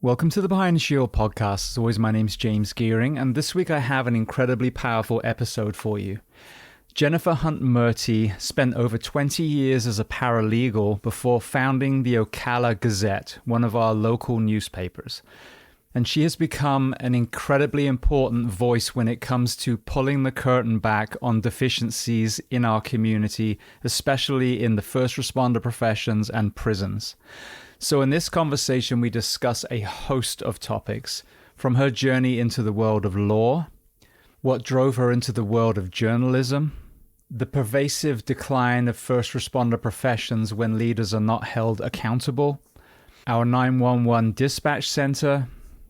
Welcome to the Behind the Shield podcast. As always, my name's James Gearing, and this week I have an incredibly powerful episode for you. Jennifer Hunt Murty spent over 20 years as a paralegal before founding the Ocala Gazette, one of our local newspapers. And she has become an incredibly important voice when it comes to pulling the curtain back on deficiencies in our community, especially in the first responder professions and prisons. So in this conversation, we discuss a host of topics, from her journey into the world of law, what drove her into the world of journalism, the pervasive decline of first responder professions when leaders are not held accountable, our 911 dispatch center,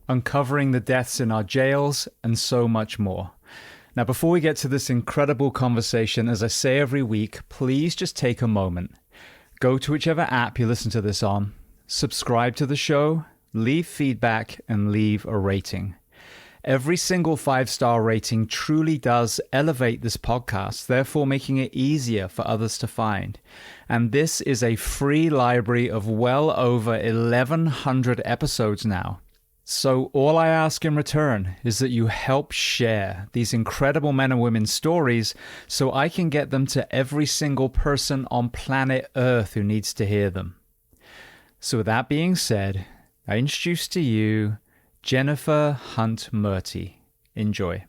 uncovering the deaths in our jails, and so much more. Now, before we get to this incredible conversation, as I say every week, please just take a moment. Go to whichever app you listen to this on, subscribe to the show, leave feedback, and leave a rating. Every single 5-star rating truly does elevate this podcast, therefore making it easier for others to find. And this is a free library of well over 1,100 episodes now. So all I ask in return is that you help share these incredible men and women's stories so I can get them to every single person on planet Earth who needs to hear them. So with that being said, I introduce to you Jennifer Hunt Murty. Enjoy.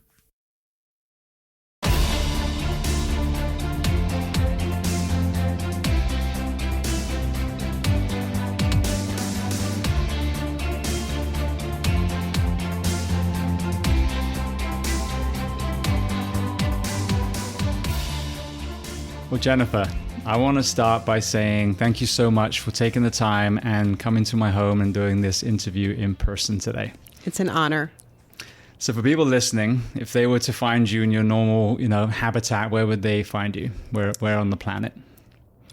Well, Jennifer, I want to start by saying thank you so much for taking the time and coming to my home and doing this interview in person today. It's an honor. So for people listening, if they were to find you in your normal, habitat, where would they find you? Where on the planet?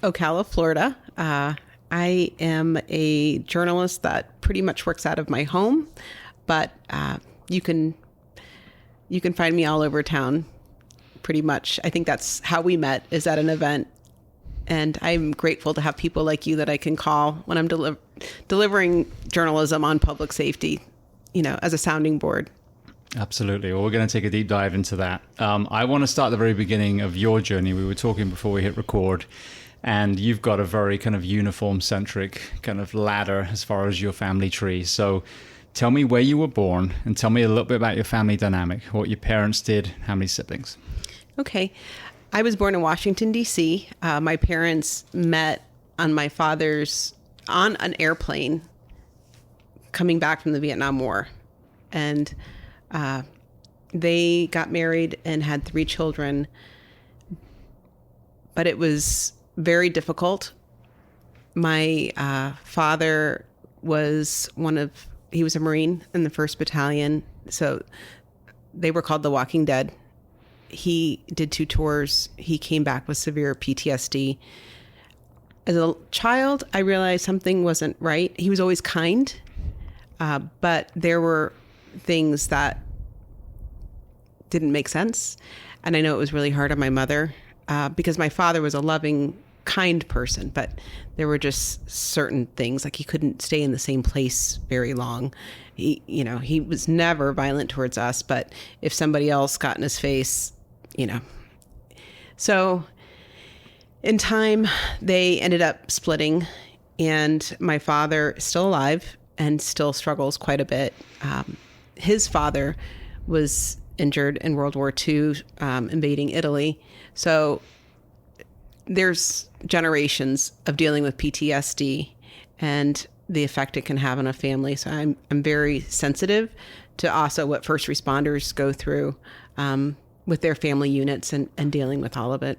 Ocala, Florida. I am a journalist that pretty much works out of my home, but you can find me all over town. Pretty much. I think that's how we met, is at an event. And I'm grateful to have people like you that I can call when I'm delivering journalism on public safety, as a sounding board. Absolutely. Well, we're going to take a deep dive into that. I want to start at the very beginning of your journey. We were talking before we hit record, and you've got a very kind of uniform-centric kind of ladder as far as your family tree. So tell me where you were born and tell me a little bit about your family dynamic, what your parents did, how many siblings. Okay. I was born in Washington, D.C. My parents met on an airplane coming back from the Vietnam War. And they got married and had 3 children. But it was very difficult. My father was he was a Marine in the 1st Battalion. So they were called the Walking Dead. He did 2 tours. He came back with severe PTSD. As a child, I realized something wasn't right. He was always kind, but there were things that didn't make sense. And I know it was really hard on my mother because my father was a loving, kind person, but there were just certain things, like he couldn't stay in the same place very long. He was never violent towards us, but if somebody else got in his face, So in time, they ended up splitting, and my father is still alive and still struggles quite a bit. His father was injured in World War II, invading Italy. So there's generations of dealing with PTSD and the effect it can have on a family. So I'm very sensitive to also what first responders go through with their family units and dealing with all of it.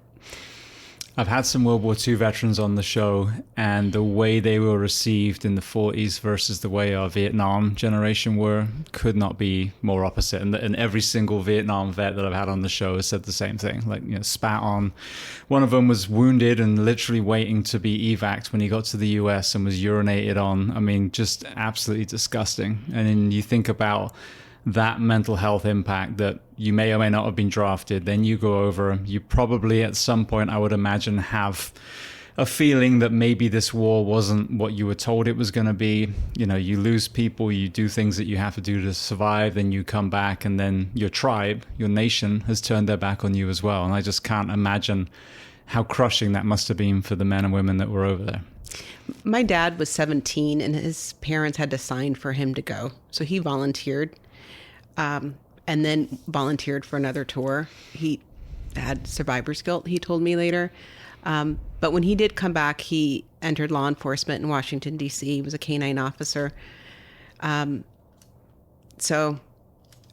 I've had some World War II veterans on the show, and the way they were received in the 40s versus the way our Vietnam generation were could not be more opposite. And every single Vietnam vet that I've had on the show has said the same thing, spat on. One of them was wounded and literally waiting to be evac'd when he got to the US and was urinated on. I mean, just absolutely disgusting. And then you think about that mental health impact that you may or may not have been drafted. Then you go over, you probably at some point, I would imagine, have a feeling that maybe this war wasn't what you were told it was going to be. You know, you lose people, you do things that you have to do to survive, then you come back, and then your tribe, your nation has turned their back on you as well. And I just can't imagine how crushing that must have been for the men and women that were over there. My dad was 17 and his parents had to sign for him to go. So he volunteered, and then volunteered for another tour. He had survivor's guilt, he told me later. But when he did come back, he entered law enforcement in Washington, D.C. He was a K-9 officer. So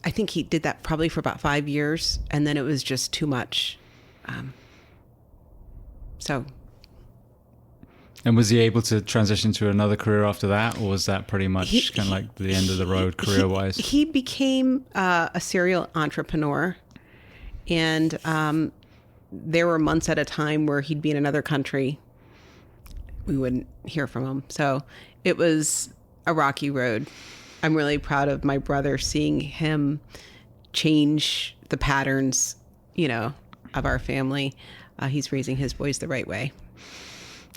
I think he did that probably for about 5 years, and then it was just too much. And was he able to transition to another career after that, or was that pretty much kind of like the end of the road career-wise? He became a serial entrepreneur, and there were months at a time where he'd be in another country. We wouldn't hear from him. So it was a rocky road. I'm really proud of my brother, seeing him change the patterns, of our family. He's raising his boys the right way.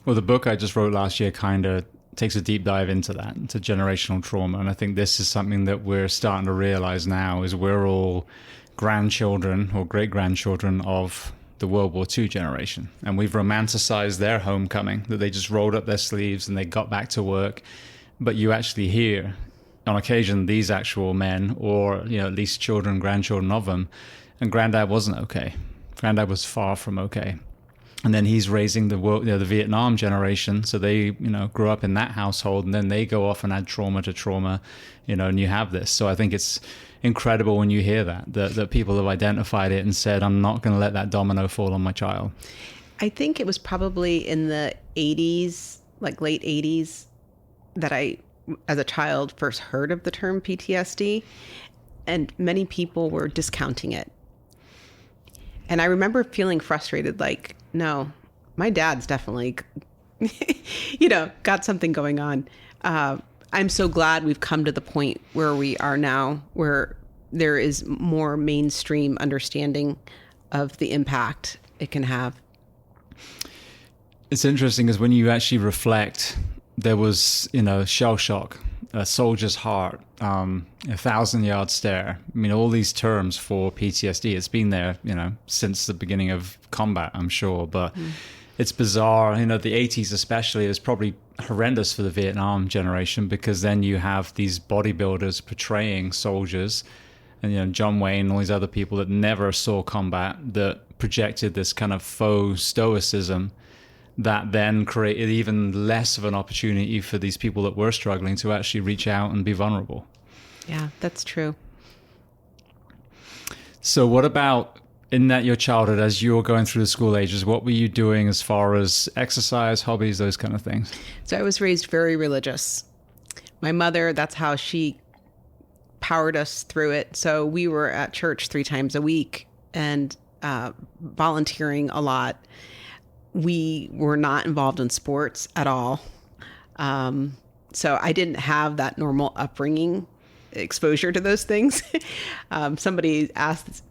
Well, the book I just wrote last year kind of takes a deep dive into that, into generational trauma. And I think this is something that we're starting to realize now, is we're all grandchildren or great-grandchildren of the World War II generation. And we've romanticized their homecoming, that they just rolled up their sleeves and they got back to work. But you actually hear, on occasion, these actual men, or at least children, grandchildren of them, and Granddad wasn't okay. Granddad was far from okay. And then he's raising the Vietnam generation, so they grew up in that household, and then they go off and add trauma to trauma, and you have this. So I think it's incredible when you hear that people have identified it and said, I'm not going to let that domino fall on my child. I think it was probably in the 80s, like late 80s, that I, as a child, first heard of the term PTSD, and many people were discounting it. And I remember feeling frustrated, like, no, my dad's definitely, got something going on. I'm so glad we've come to the point where we are now, where there is more mainstream understanding of the impact it can have. It's interesting because when you actually reflect, there was, shell shock, a soldier's heart, 1,000-yard stare. I mean, all these terms for PTSD, it's been there, since the beginning of combat, I'm sure. But it's bizarre. The 80s especially is probably horrendous for the Vietnam generation, because then you have these bodybuilders portraying soldiers, and John Wayne and all these other people that never saw combat, that projected this kind of faux stoicism that then created even less of an opportunity for these people that were struggling to actually reach out and be vulnerable. Yeah, that's true. So what about in your childhood, as you were going through the school ages, what were you doing as far as exercise, hobbies, those kind of things? So I was raised very religious. My mother, that's how she powered us through it. So we were at church 3 times a week and volunteering a lot. We were not involved in sports at all. So I didn't have that normal upbringing exposure to those things. Somebody asked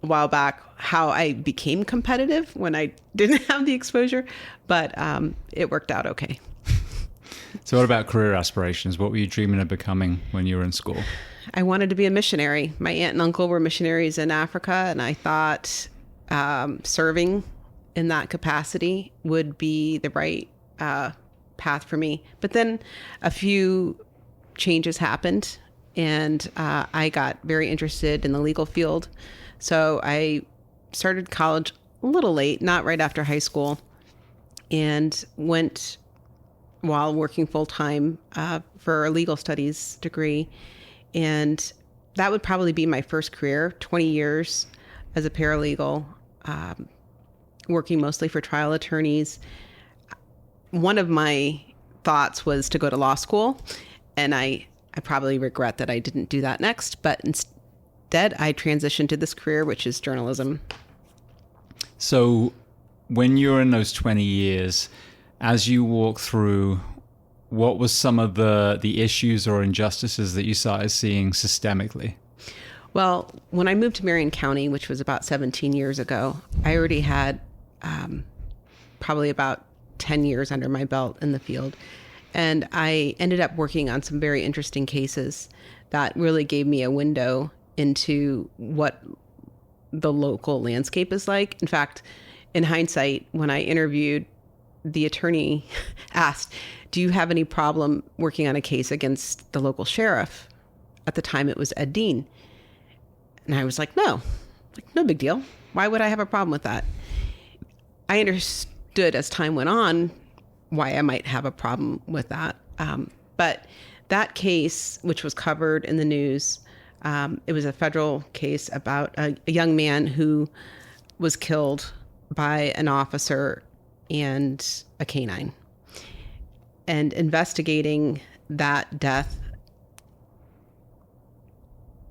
a while back how I became competitive when I didn't have the exposure, but it worked out okay. So what about career aspirations? What were you dreaming of becoming when you were in school? I wanted to be a missionary. My aunt and uncle were missionaries in Africa, and I thought serving in that capacity would be the right path for me. But then a few changes happened, and I got very interested in the legal field. So I started college a little late, not right after high school, and went while working full-time for a legal studies degree. And that would probably be my first career, 20 years as a paralegal, working mostly for trial attorneys. One of my thoughts was to go to law school, and I probably regret that I didn't do that next, but instead I transitioned to this career, which is journalism. So when you're in those 20 years, as you walk through, what was some of the issues or injustices that you started seeing systemically? Well, when I moved to Marion County, which was about 17 years ago, I already had probably about 10 years under my belt in the field. And I ended up working on some very interesting cases that really gave me a window into what the local landscape is like. In fact, in hindsight, when I interviewed, the attorney asked, "Do you have any problem working on a case against the local sheriff?" At the time, it was Ed Dean. And I was like, no big deal. Why would I have a problem with that? I understood as time went on why I might have a problem with that. But that case, which was covered in the news, it was a federal case about a young man who was killed by an officer and a canine. And investigating that death,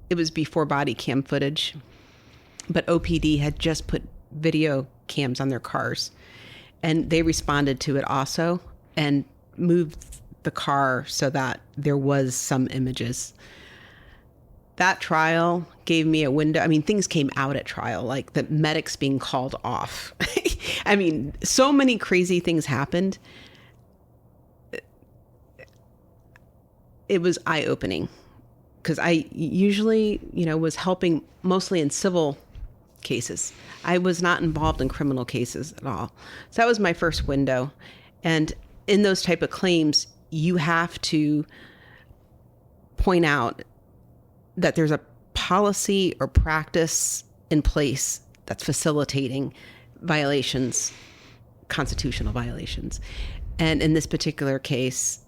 it was before body cam footage, but OPD had just put video cams on their cars, and they responded to it also and moved the car so that there was some images. That trial gave me a window. I mean, things came out at trial, like the medics being called off. I mean, so many crazy things happened. It was eye-opening, because I usually, was helping mostly in civil cases. I was not involved in criminal cases at all. So that was my first window. And in those type of claims, you have to point out that there's a policy or practice in place that's facilitating violations, constitutional violations. And in this particular case,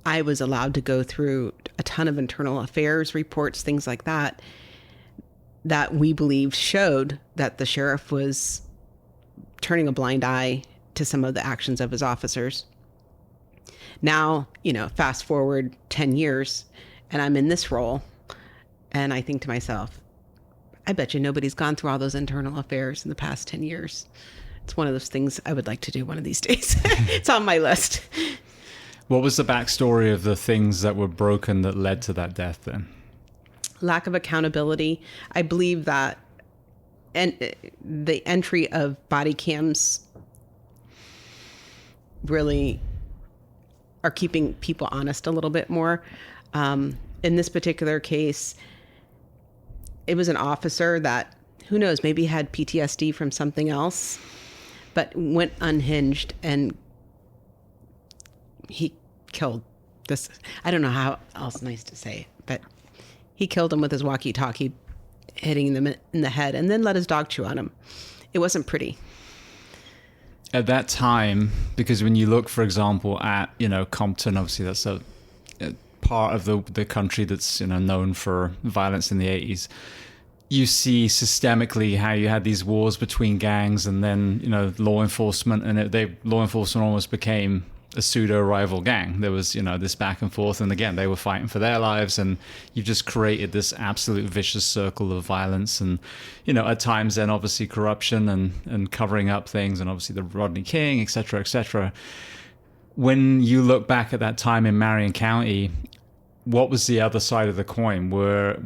I was allowed to go through a ton of internal affairs reports, things like that, that we believed showed that the sheriff was turning a blind eye to some of the actions of his officers. Now, fast forward 10 years and I'm in this role, and I think to myself, I bet you nobody's gone through all those internal affairs in the past 10 years. It's one of those things I would like to do one of these days. It's on my list. What was the backstory of the things that were broken that led to that death then? Lack of accountability. I believe that the entry of body cams really are keeping people honest a little bit more. In this particular case, it was an officer that, who knows, maybe had PTSD from something else, but went unhinged, and he killed this. I don't know how else nice to say it, but he killed him with his walkie-talkie, hitting them in the head, and then let his dog chew on him. It wasn't pretty. At that time, because when you look, for example, at, Compton, obviously that's a part of the country that's, known for violence in the 80s. You see systemically how you had these wars between gangs, and then, law enforcement, and law enforcement almost became a pseudo rival gang. There was, this back and forth, and again, they were fighting for their lives, and you've just created this absolute vicious circle of violence, and, at times then obviously corruption and covering up things, and obviously the Rodney King, et cetera, et cetera. When you look back at that time in Marion County, what was the other side of the coin? Were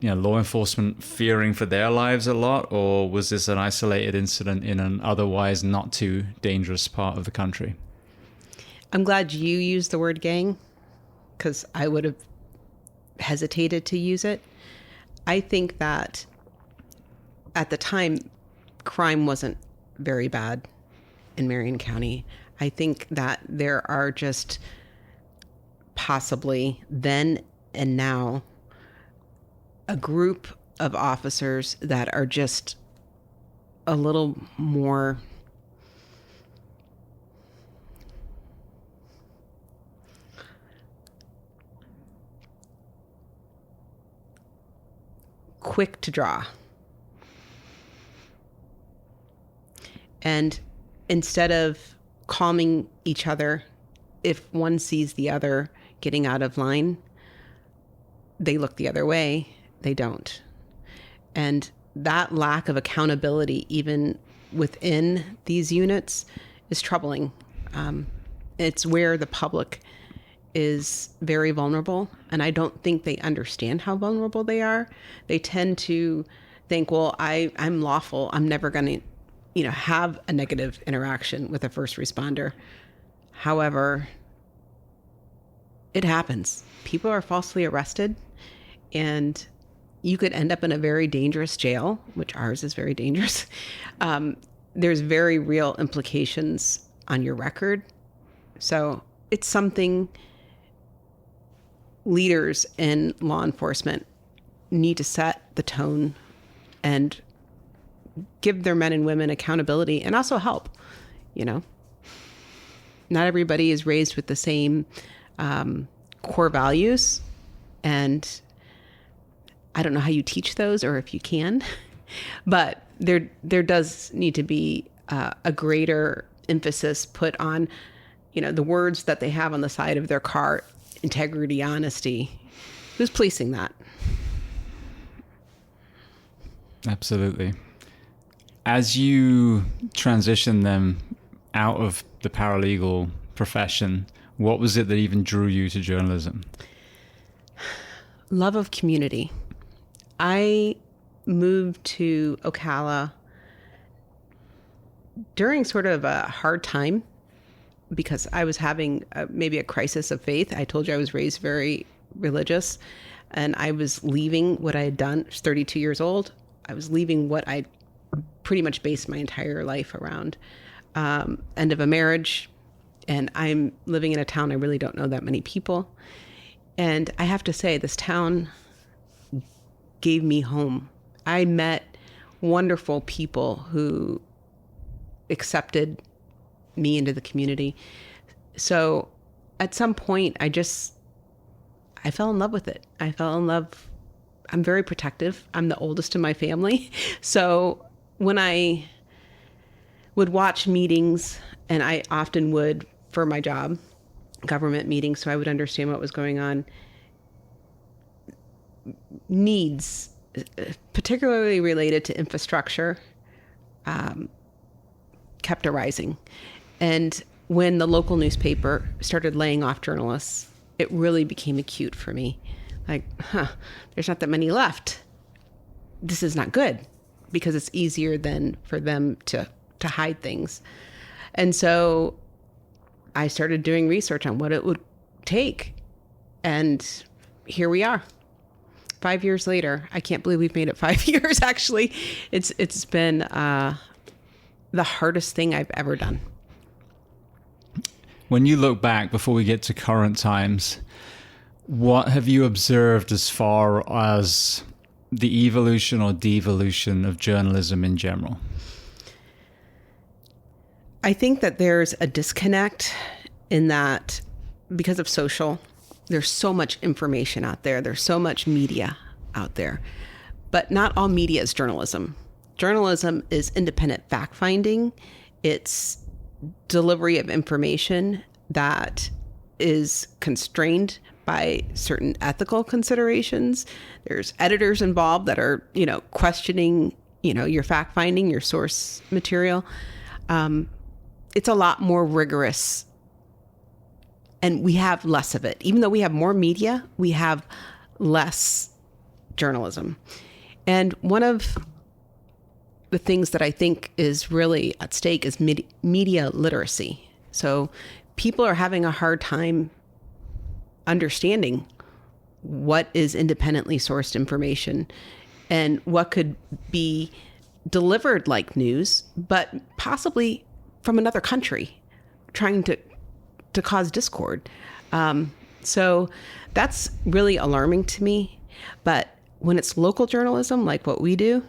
law enforcement fearing for their lives a lot, or was this an isolated incident in an otherwise not too dangerous part of the country? I'm glad you used the word gang, because I would have hesitated to use it. I think that at the time, crime wasn't very bad in Marion County. I think that there are just possibly then and now a group of officers that are just a little more quick to draw. And instead of calming each other, if one sees the other getting out of line, they look the other way. They don't. And that lack of accountability, even within these units, is troubling. It's where the public is very vulnerable, and I don't think they understand how vulnerable they are. They tend to think, well, I'm lawful. I'm never going to, have a negative interaction with a first responder. However, it happens. People are falsely arrested, and you could end up in a very dangerous jail, which ours is very dangerous. There's very real implications on your record. So it's something leaders in law enforcement need to set the tone and give their men and women accountability, and also help. Not everybody is raised with the same core values, and I don't know how you teach those or if you can, but there does need to be a greater emphasis put on, the words that they have on the side of their car: integrity, honesty. Who's policing that? Absolutely. As you transition them out of the paralegal profession, what was it that even drew you to journalism? Love of community. I moved to Ocala during sort of a hard time because I was having maybe a crisis of faith. I told you I was raised very religious, and I was leaving what I had done. I was 32 years old. I was leaving what I pretty much based my entire life around. End of a marriage, and I'm living in a town I really don't know that many people. And I have to say, this town gave me home. I met wonderful people who accepted me into the community. So at some point, I fell in love with it. I fell in love. I'm very protective. I'm the oldest in my family. So when I would watch meetings, and I often would, for my job, government meetings, so I would understand what was going on, needs, particularly related to infrastructure, kept arising. And when the local newspaper started laying off journalists, it really became acute for me. Like, there's not that many left. This is not good, because it's easier than for them to hide things. And so I started doing research on what it would take. And here we are. 5 years later. I can't believe we've made it 5 years, actually. It's been the hardest thing I've ever done. When you look back, before we get to current times, what have you observed as far as the evolution or devolution of journalism in general? I think that there's a disconnect in that because of social, there's so much information out there. There's so much media out there, but not all media is journalism. Journalism is independent fact-finding. It's delivery of information that is constrained by certain ethical considerations. There's editors involved that are, questioning, your fact-finding, your source material. It's a lot more rigorous, and we have less of it. Even though we have more media, we have less journalism. And one of the things that I think is really at stake is media literacy. So people are having a hard time understanding what is independently sourced information and what could be delivered like news, but possibly from another country trying to cause discord. So that's really alarming to me. But when it's local journalism, like what we do,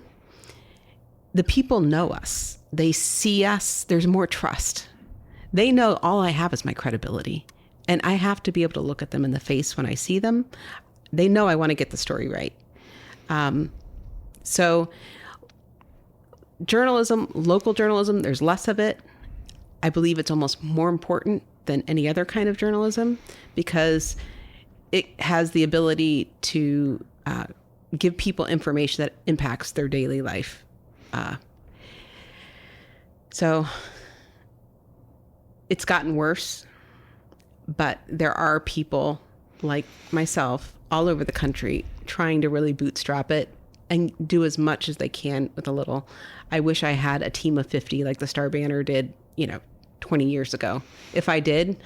the people know us. They see us. There's more trust. They know all I have is my credibility. And I have to be able to look at them in the face when I see them. They know I want to get the story right. So journalism, local journalism, there's less of it. I believe it's almost more important than any other kind of journalism because it has the ability to give people information that impacts their daily life. So it's gotten worse, but there are people like myself all over the country trying to really bootstrap it and do as much as they can with a little. I wish I had a team of 50 like the Star Banner did, 20 years ago. If I did,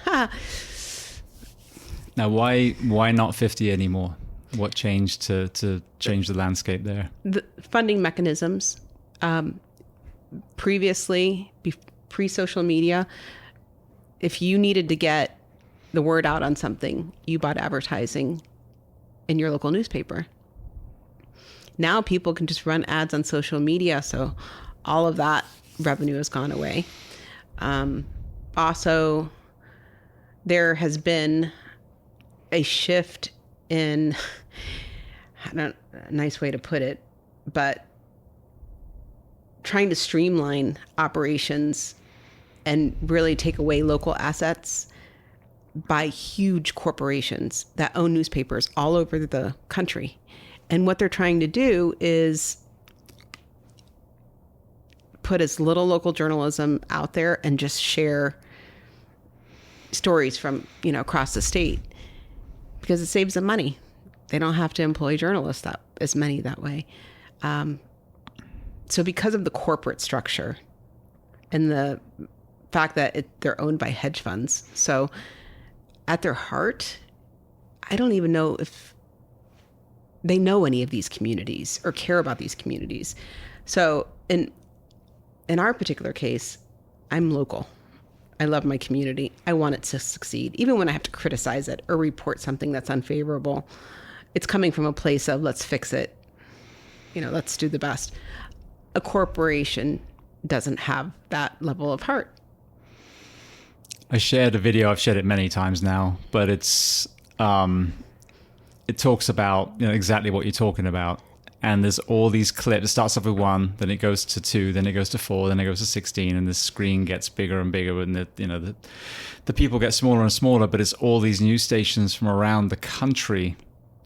Now, why not 50 anymore? What changed to change the landscape there? the funding mechanisms. Previously, pre-social media, if you needed to get the word out on something, you bought advertising in your local newspaper. Now people can just run ads on social media, so all of that revenue has gone away. Also, there has been a shift in, I don't know, a nice way to put it, but trying to streamline operations and really take away local assets by huge corporations that own newspapers all over the country. And what they're trying to do is put as little local journalism out there and just share stories from, across the state, because it saves them money. They don't have to employ journalists as many that way. So because of the corporate structure and the fact that they're owned by hedge funds, so at their heart, I don't even know if they know any of these communities or care about these communities. So in our particular case, I'm local. I love my community. I want it to succeed. Even when I have to criticize it or report something that's unfavorable, it's coming from a place of let's fix it. Let's do the best. A corporation doesn't have that level of heart. I shared a video. I've shared it many times now, but it talks about exactly what you're talking about. And there's all these clips. It starts off with 1, then it goes to 2, then it goes to 4, then it goes to 16, and the screen gets bigger and bigger, and the people get smaller and smaller. But it's all these news stations from around the country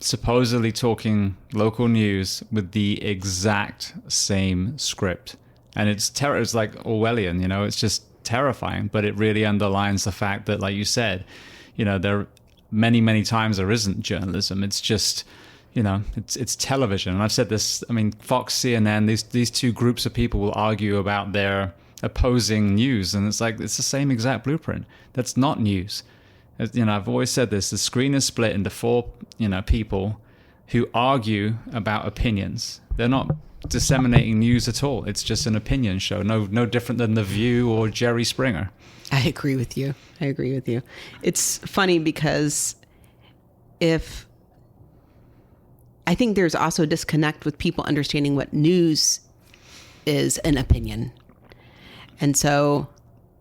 supposedly talking local news with the exact same script, and it's like Orwellian. It's just terrifying. But it really underlines the fact that, like you said, there many times there isn't journalism. It's just it's television. And I've said this, Fox, CNN, these two groups of people will argue about their opposing news, and it's the same exact blueprint. That's not news. I've always said this, the screen is split into 4 people who argue about opinions. They're not disseminating news at all. It's just an opinion show, no different than The View or Jerry Springer. I agree with you. It's funny because I think there's also a disconnect with people understanding what news is an opinion. And so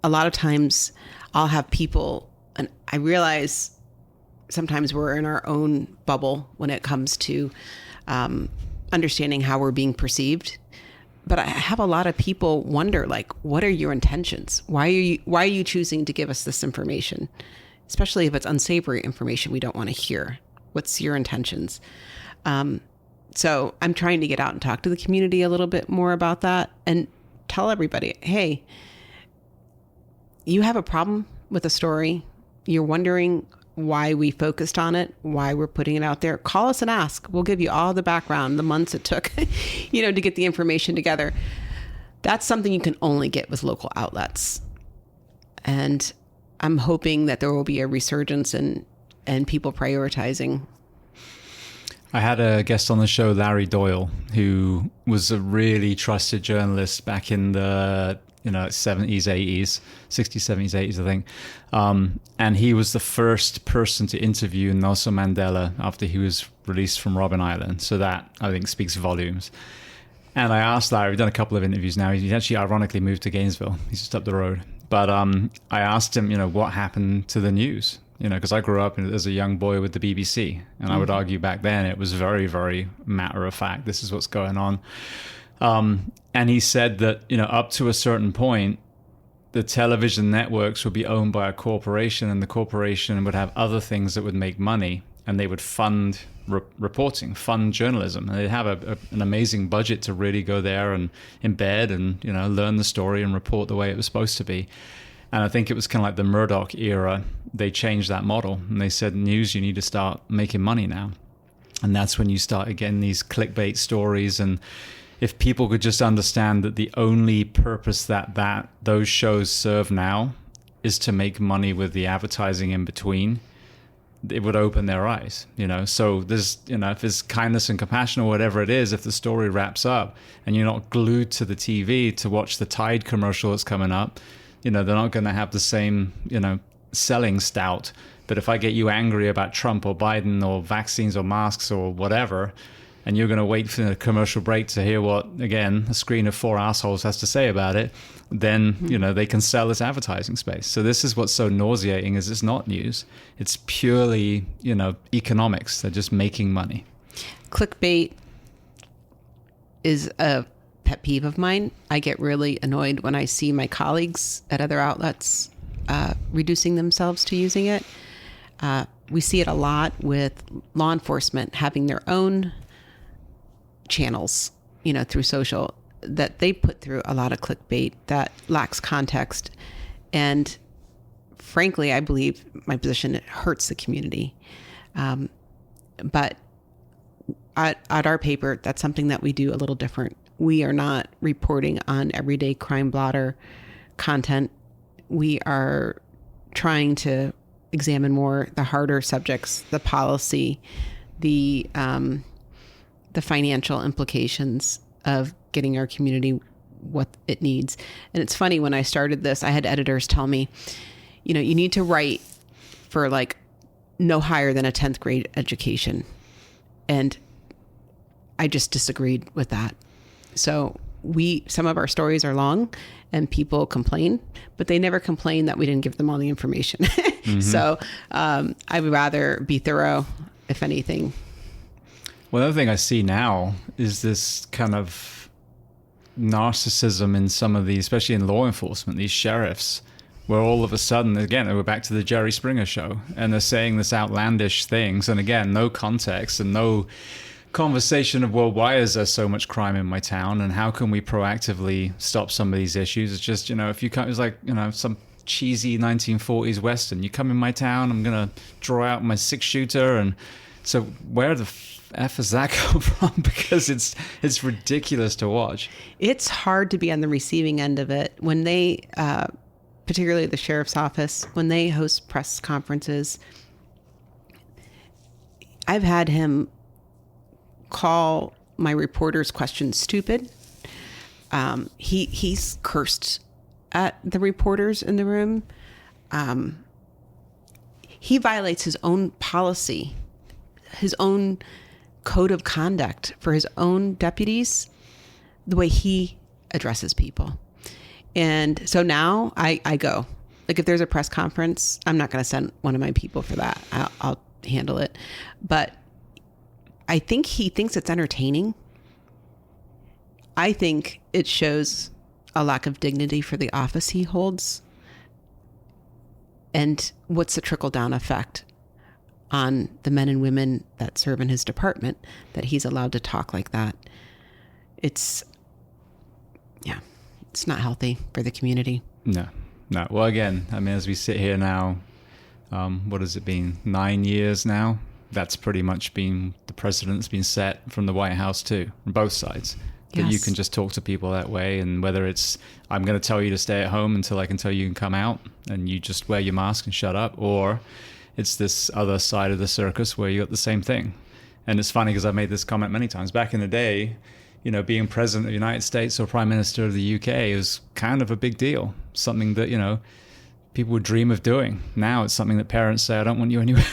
a lot of times I'll have people, and I realize sometimes we're in our own bubble when it comes to understanding how we're being perceived. But I have a lot of people wonder, what are your intentions? Why are you choosing to give us this information? Especially if it's unsavory information we don't want to hear. What's your intentions? So I'm trying to get out and talk to the community a little bit more about that and tell everybody, hey, you have a problem with a story. You're wondering why we focused on it, why we're putting it out there. Call us and ask. We'll give you all the background, the months it took, to get the information together. That's something you can only get with local outlets. And I'm hoping that there will be a resurgence and people prioritizing. I had a guest on the show, Larry Doyle, who was a really trusted journalist back in the 70s, 80s, 60s, 70s, 80s, I think. And he was the first person to interview Nelson Mandela after he was released from Robben Island. So that, I think, speaks volumes. And I asked Larry, we've done a couple of interviews now. He actually ironically moved to Gainesville. He's just up the road. But I asked him, what happened to the news? Because I grew up as a young boy with the BBC. And I would argue back then it was very, very matter of fact. This is what's going on. And he said that, up to a certain point, the television networks would be owned by a corporation, and the corporation would have other things that would make money, and they would fund reporting, fund journalism. And they'd have an amazing budget to really go there and embed and, learn the story and report the way it was supposed to be. And I think it was kind of like the Murdoch era. They changed that model, and they said, news, you need to start making money now. And that's when you start getting these clickbait stories. And if people could just understand that the only purpose that those shows serve now is to make money with the advertising in between, it would open their eyes, So there's, if there's kindness and compassion or whatever it is, if the story wraps up and you're not glued to the TV to watch the Tide commercial that's coming up, they're not going to have the same, selling stout. But if I get you angry about Trump or Biden or vaccines or masks or whatever, and you're going to wait for the commercial break to hear what, again, a screen of 4 assholes has to say about it, then, they can sell this advertising space. So this is what's so nauseating, is it's not news. It's purely, economics. They're just making money. Clickbait is a pet peeve of mine. I get really annoyed when I see my colleagues at other outlets reducing themselves to using it. We see it a lot with law enforcement having their own channels, through social, that they put through a lot of clickbait that lacks context. And frankly, I believe my position, it hurts the community. But at our paper, that's something that we do a little different. We are not reporting on everyday crime blotter content. We are trying to examine more the harder subjects, the policy, the financial implications of getting our community what it needs. And it's funny, when I started this, I had editors tell me, you need to write for like no higher than a 10th grade education. And I just disagreed with that. So some of our stories are long and people complain, but they never complain that we didn't give them all the information. Mm-hmm. So I would rather be thorough, if anything. Well, the other thing I see now is this kind of narcissism in some of these, especially in law enforcement, these sheriffs, where all of a sudden, again, we're back to the Jerry Springer show, and they're saying this outlandish things. And again, no context and no conversation of, well, why is there so much crime in my town? And how can we proactively stop some of these issues? It's just, if you come, it's like, some cheesy 1940s Western. You come in my town, I'm going to draw out my 6-shooter. And so where the F does that come from? Because it's ridiculous to watch. It's hard to be on the receiving end of it. When they, particularly the sheriff's office, when they host press conferences, I've had him call my reporters' questions stupid. He's cursed at the reporters in the room. He violates his own policy, his own code of conduct for his own deputies, the way he addresses people. And so now I go, like, if there's a press conference, I'm not going to send one of my people for that. I'll handle it. But I think he thinks it's entertaining. I think it shows a lack of dignity for the office he holds. And what's the trickle-down effect on the men and women that serve in his department, that he's allowed to talk like that? It's not healthy for the community. No. Well, again, I mean, as we sit here now, what has it been, 9 years now? That's pretty much been, the precedent's been set from the White House too, from both sides. That yes. You can just talk to people that way, and whether it's, I'm going to tell you to stay at home until I can tell you can come out, and you just wear your mask and shut up, or it's this other side of the circus where you got the same thing. And it's funny because I've made this comment many times. Back in the day, being president of the United States or prime minister of the UK was kind of a big deal. Something that, people would dream of doing. Now it's something that parents say, I don't want you anywhere.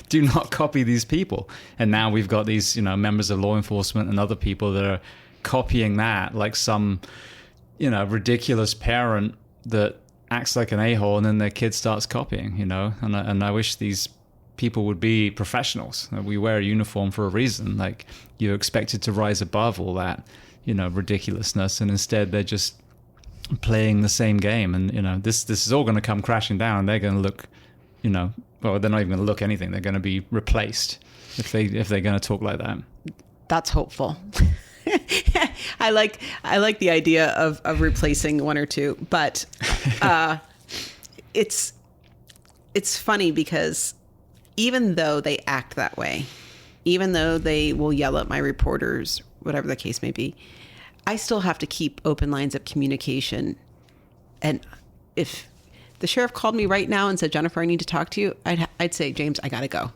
Do not copy these people. And now we've got these, members of law enforcement and other people that are copying that like some, ridiculous parent that acts like an a-hole, and then their kid starts copying, and I wish these people would be professionals. We wear a uniform for a reason. Like, you're expected to rise above all that, ridiculousness, and instead they're just playing the same game. And this is all going to come crashing down, and they're going to look, well, they're not even going to look anything. They're going to be replaced if they're going to talk like that. That's hopeful. I like the idea of replacing one or two, but it's funny because even though they act that way, even though they will yell at my reporters, whatever the case may be, I still have to keep open lines of communication. And if the sheriff called me right now and said, Jennifer, I need to talk to you, I'd say, James, I got to go.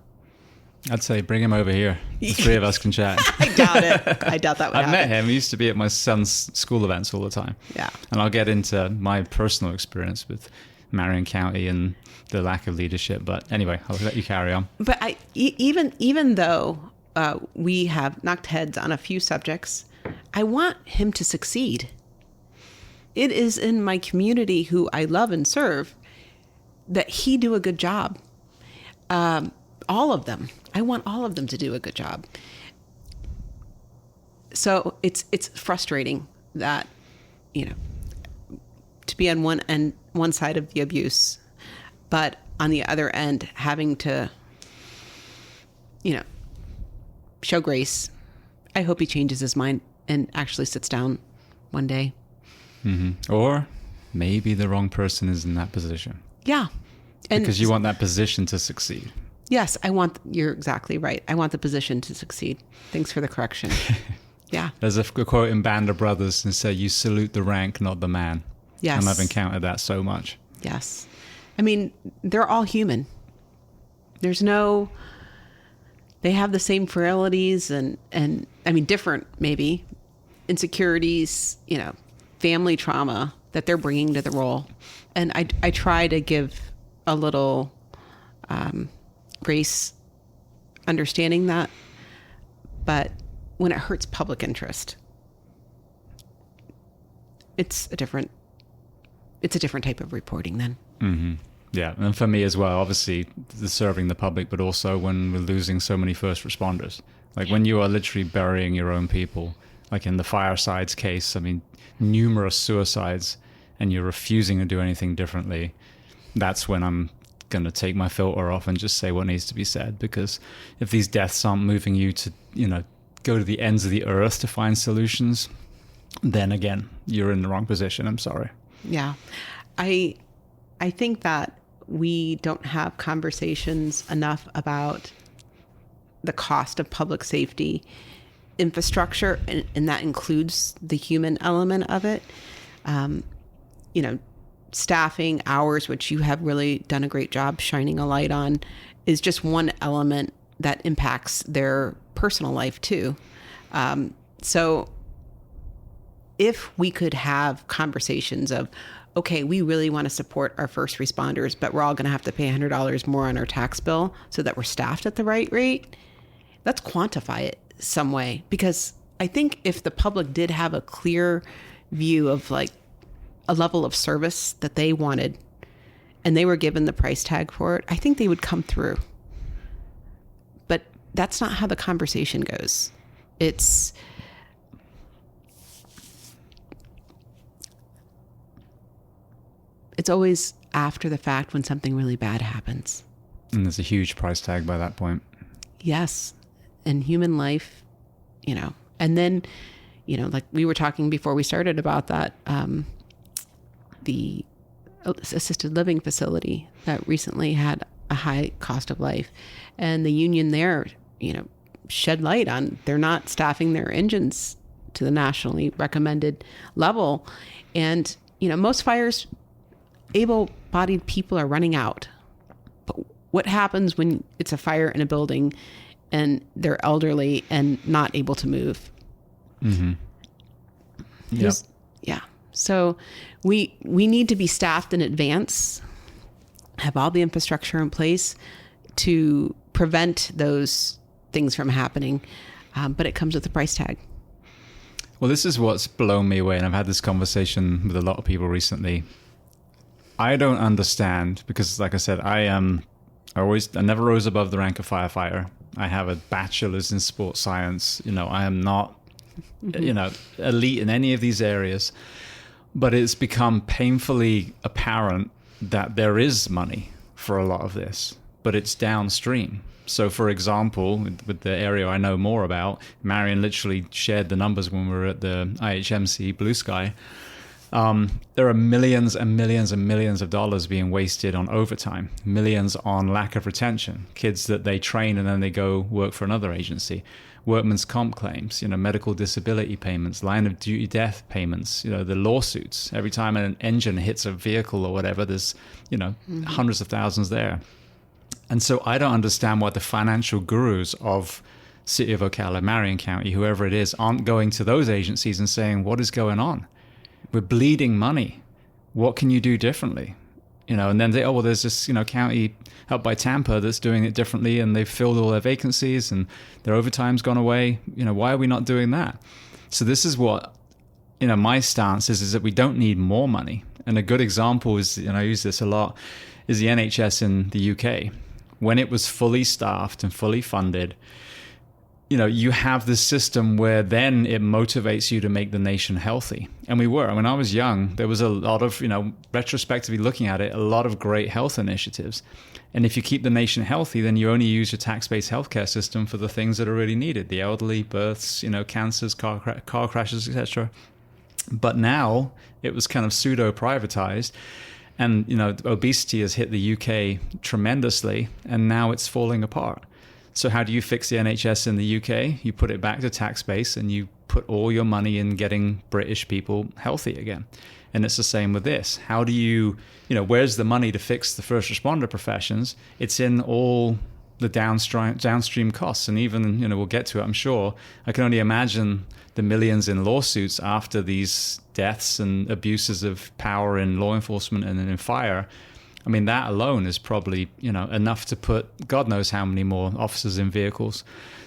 I'd say, bring him over here. The three of us can chat. I doubt it. I doubt that would happen. I've met him. He used to be at my son's school events all the time. Yeah. And I'll get into my personal experience with Marion County and the lack of leadership. But anyway, I'll let you carry on. But even though we have knocked heads on a few subjects, I want him to succeed. It is in my community who I love and serve that he do a good job. All of them. I want all of them to do a good job. So it's frustrating that, to be on one side of the abuse, but on the other end, having to, show grace. I hope he changes his mind and actually sits down one day. Mm-hmm. Or maybe the wrong person is in that position. Yeah. Because you want that position to succeed. Yes, you're exactly right. I want the position to succeed. Thanks for the correction. Yeah. There's a quote in Band of Brothers and say, you salute the rank, not the man. Yes. And I've encountered that so much. Yes. I mean, they're all human. They have the same frailties and I mean, different maybe, insecurities, family trauma that they're bringing to the role. And I try to give a little grace, understanding that, but when it hurts public interest, it's a different type of reporting then. Mm-hmm. Yeah, and for me as well, obviously, serving the public, but also when we're losing so many first responders. Like when you are literally burying your own people, like in the Firesides case, I mean, numerous suicides, and you're refusing to do anything differently, that's when I'm going to take my filter off and just say what needs to be said. Because if these deaths aren't moving you to, go to the ends of the earth to find solutions, then again, you're in the wrong position. I'm sorry. Yeah. I think that we don't have conversations enough about the cost of public safety infrastructure, and that includes the human element of it. Staffing hours, which you have really done a great job shining a light on, is just one element that impacts their personal life too. So if we could have conversations of, okay, we really want to support our first responders, but we're all going to have to pay $100 more on our tax bill so that we're staffed at the right rate, let's quantify it some way. Because I think if the public did have a clear view of like a level of service that they wanted and they were given the price tag for it, I think they would come through. But that's not how the conversation goes. It's always after the fact when something really bad happens. And there's a huge price tag by that point. Yes. And human life, and then, like we were talking before we started about that, the assisted living facility that recently had a high cost of life, and the union there, shed light on they're not staffing their engines to the nationally recommended level. And, most fires, able-bodied people are running out. But what happens when it's a fire in a building and they're elderly and not able to move? Mm-hmm. Yep. Yeah. So we need to be staffed in advance, have all the infrastructure in place to prevent those things from happening. But it comes with a price tag. Well, this is what's blown me away. And I've had this conversation with a lot of people recently. I don't understand because, like I said, I never rose above the rank of firefighter. I have a bachelor's in sports science. I am not, elite in any of these areas. But it's become painfully apparent that there is money for a lot of this, but it's downstream. So, for example, with the area I know more about, Marion literally shared the numbers when we were at the IHMC Blue Sky. There are millions and millions and millions of dollars being wasted on overtime, millions on lack of retention, kids that they train and then they go work for another agency, workman's comp claims, medical disability payments, line of duty death payments, the lawsuits. Every time an engine hits a vehicle or whatever, there's, hundreds of thousands there. And so I don't understand why the financial gurus of City of Ocala, Marion County, whoever it is, aren't going to those agencies and saying, what is going on? We're bleeding money. What can you do differently? And then they, there's this, county up by Tampa that's doing it differently, and they've filled all their vacancies and their overtime's gone away. Why are we not doing that? So this is what, my stance is that we don't need more money. And a good example is, I use this a lot, is the NHS in the UK. When it was fully staffed and fully funded, you have this system where then it motivates you to make the nation healthy. And we were. When I was young, there was a lot of, retrospectively looking at it, a lot of great health initiatives. And if you keep the nation healthy, then you only use your tax-based healthcare system for the things that are really needed, the elderly, births, cancers, car crashes, etc. But now it was kind of pseudo-privatized. And, obesity has hit the UK tremendously, and now it's falling apart. So how do you fix the NHS in the UK? You put it back to tax base and you put all your money in getting British people healthy again. And it's the same with this. How do you, where's the money to fix the first responder professions? It's in all the downstream costs. And even, we'll get to it, I'm sure. I can only imagine the millions in lawsuits after these deaths and abuses of power in law enforcement and in fire. I mean, that alone is probably, enough to put God knows how many more officers in vehicles.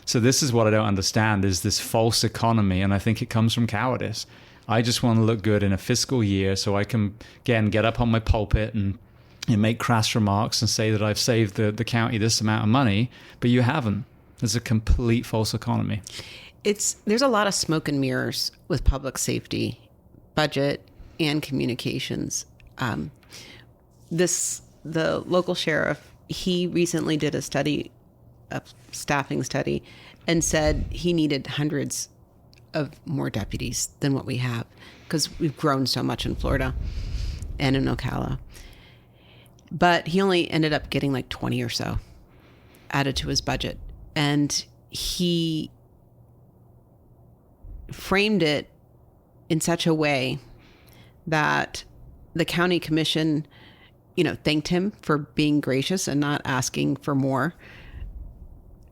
So this is what I don't understand, is this false economy. And I think it comes from cowardice. I just want to look good in a fiscal year so I can, again, get up on my pulpit and make crass remarks and say that I've saved the county this amount of money, but you haven't. There's a complete false economy. There's a lot of smoke and mirrors with public safety, budget, and communications. The local sheriff, he recently did a staffing study, and said he needed hundreds of more deputies than what we have, because we've grown so much in Florida and in Ocala. But he only ended up getting like 20 or so added to his budget. And he framed it in such a way that the county commission, thanked him for being gracious and not asking for more.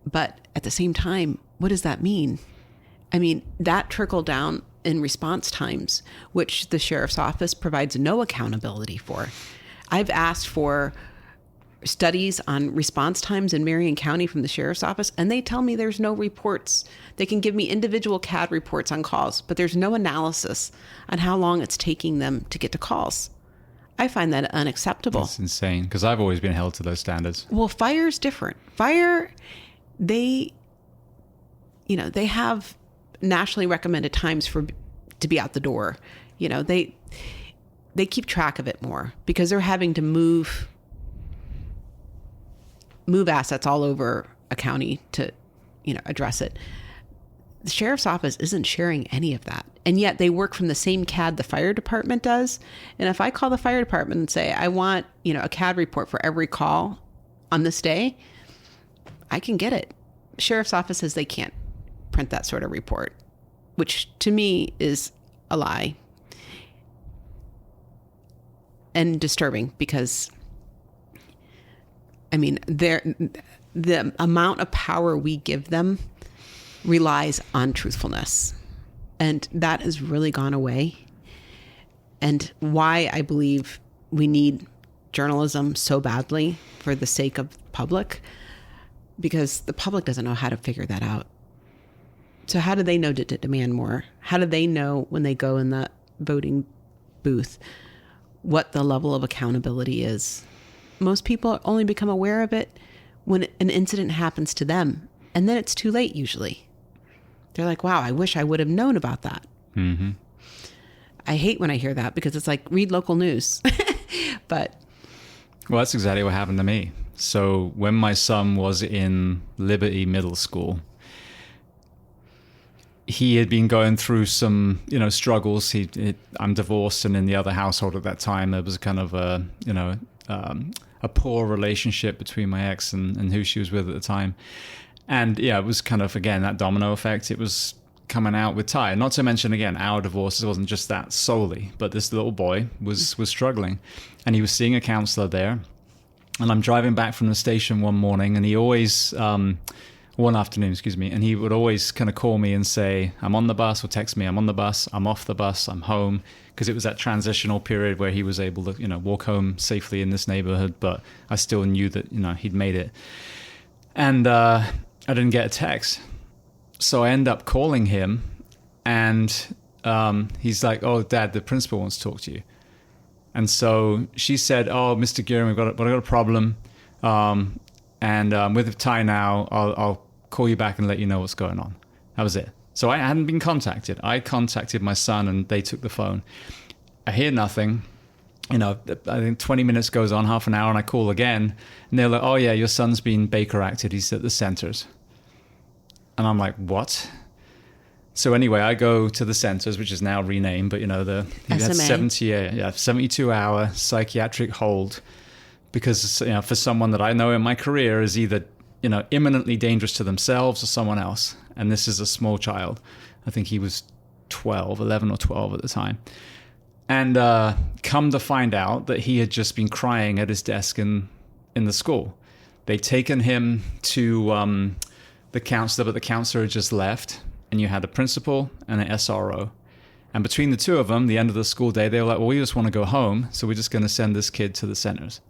But at the same time, what does that mean? I mean, that trickled down in response times, which the sheriff's office provides no accountability for. I've asked for studies on response times in Marion County from the sheriff's office, and they tell me there's no reports. They can give me individual CAD reports on calls, but there's no analysis on how long it's taking them to get to calls. I find that unacceptable. That's insane, because I've always been held to those standards. Well, fire's different. Fire, they have nationally recommended times to be out the door. They keep track of it more because they're having to move assets all over a county to, address it. The sheriff's office isn't sharing any of that. And yet they work from the same CAD the fire department does. And if I call the fire department and say, I want, a CAD report for every call on this day, I can get it. The sheriff's office says they can't print that sort of report, which to me is a lie and disturbing, because the amount of power we give them relies on truthfulness, and that has really gone away. And why I believe we need journalism so badly for the sake of the public, because the public doesn't know how to figure that out. So how do they know to demand more? How do they know when they go in the voting booth what the level of accountability is? Most people only become aware of it when an incident happens to them, and then it's too late usually. They're like, wow, I wish I would have known about that. Mm-hmm. I hate when I hear that, because it's like, read local news. But well, that's exactly what happened to me. So when my son was in Liberty Middle School, he had been going through some, struggles. I'm divorced, and in the other household at that time, there was kind of a poor relationship between my ex and who she was with at the time. And yeah, it was kind of, again, that domino effect. It was coming out with Ty. Not to mention, again, our divorce wasn't just that solely, but this little boy was struggling, and he was seeing a counselor there. And I'm driving back from the station one morning, and he always, one afternoon, and he would always kind of call me and say, I'm on the bus, or text me, I'm on the bus, I'm off the bus, I'm home. Because it was that transitional period where he was able to, walk home safely in this neighborhood, but I still knew that, he'd made it. And I didn't get a text. So I end up calling him, and he's like, oh, Dad, the principal wants to talk to you. And so she said, oh, Mr. Gearing, I've got a problem. And with Ty now, I'll call you back and let you know what's going on. That was it. So I hadn't been contacted. I contacted my son, and they took the phone. I hear nothing. I think 20 minutes goes on, half an hour, and I call again. And they're like, oh, yeah, your son's been Baker acted. He's at the centers. And I'm like, what? So anyway, I go to the centers, which is now renamed, but, he had 72-hour psychiatric hold. Because, for someone that I know in my career is either, imminently dangerous to themselves or someone else. And this is a small child. I think he was 11 or 12 at the time. And come to find out that he had just been crying at his desk in the school. They'd taken him to the counselor, but the counselor had just left. And you had a principal and an SRO. And between the two of them, the end of the school day, they were like, well, we just want to go home, so we're just going to send this kid to the centers.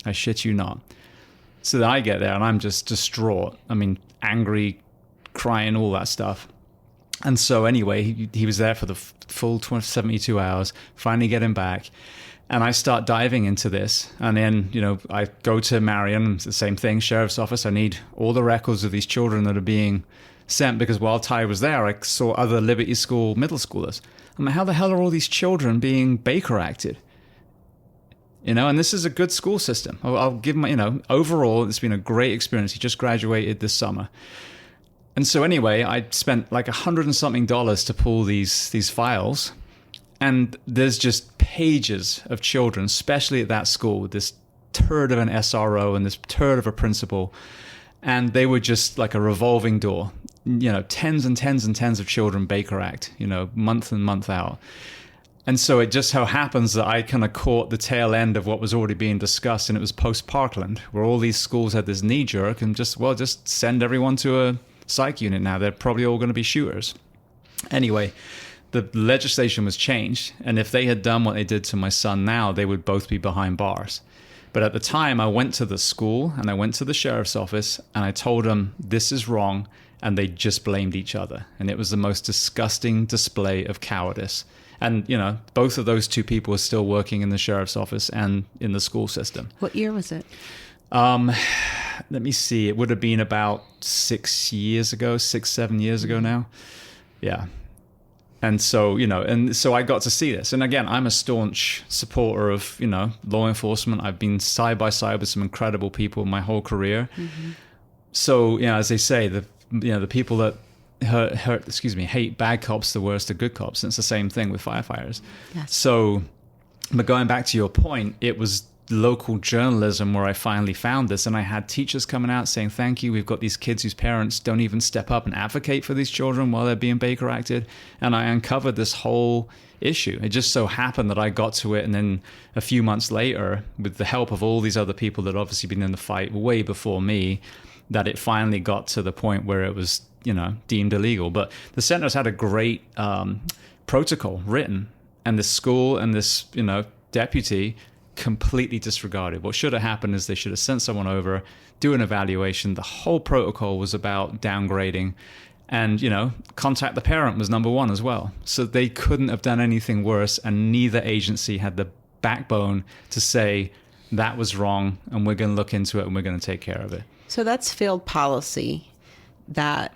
I shit you not. So then I get there, and I'm just distraught. I mean, angry, crying, all that stuff. And so anyway, he was there for the full 72 hours, finally get him back. And I start diving into this. And then, I go to Marion, it's the same thing, sheriff's office. I need all the records of these children that are being sent, because while Ty was there, I saw other Liberty School middle schoolers. I'm like, how the hell are all these children being Baker acted? And this is a good school system. I'll give my, overall, it's been a great experience. He just graduated this summer. And so anyway, I spent like $100 and something to pull these files. And there's just pages of children, especially at that school, with this turd of an SRO and this turd of a principal. And they were just like a revolving door, tens and tens and tens of children Baker Act, month in, month out. And so it just so happens that I kind of caught the tail end of what was already being discussed, and it was post-Parkland, where all these schools had this knee-jerk and just send everyone to a psych unit now. They're probably all going to be shooters. Anyway, the legislation was changed, and if they had done what they did to my son now, they would both be behind bars. But at the time, I went to the school, and I went to the sheriff's office, and I told them, this is wrong, and they just blamed each other. And it was the most disgusting display of cowardice. And, both of those two people are still working in the sheriff's office and in the school system. What year was it? Let me see. It would have been about 7 years ago now. Yeah. And so, so I got to see this. And again, I'm a staunch supporter of, law enforcement. I've been side by side with some incredible people my whole career. Mm-hmm. So, as they say, the people that hate bad cops the worst of good cops. And it's the same thing with firefighters. Yes. So, but going back to your point, it was local journalism where I finally found this, and I had teachers coming out saying, thank you, we've got these kids whose parents don't even step up and advocate for these children while they're being Baker acted. And I uncovered this whole issue. It just so happened that I got to it, and then a few months later, with the help of all these other people that obviously been in the fight way before me, that it finally got to the point where it was deemed illegal. But the centers had a great protocol written, and the school and this deputy completely disregarded. What should have happened is they should have sent someone over, do an evaluation. The whole protocol was about downgrading, and contact the parent was number one as well. So they couldn't have done anything worse, and neither agency had the backbone to say that was wrong and we're going to look into it and we're going to take care of it. So that's failed policy. That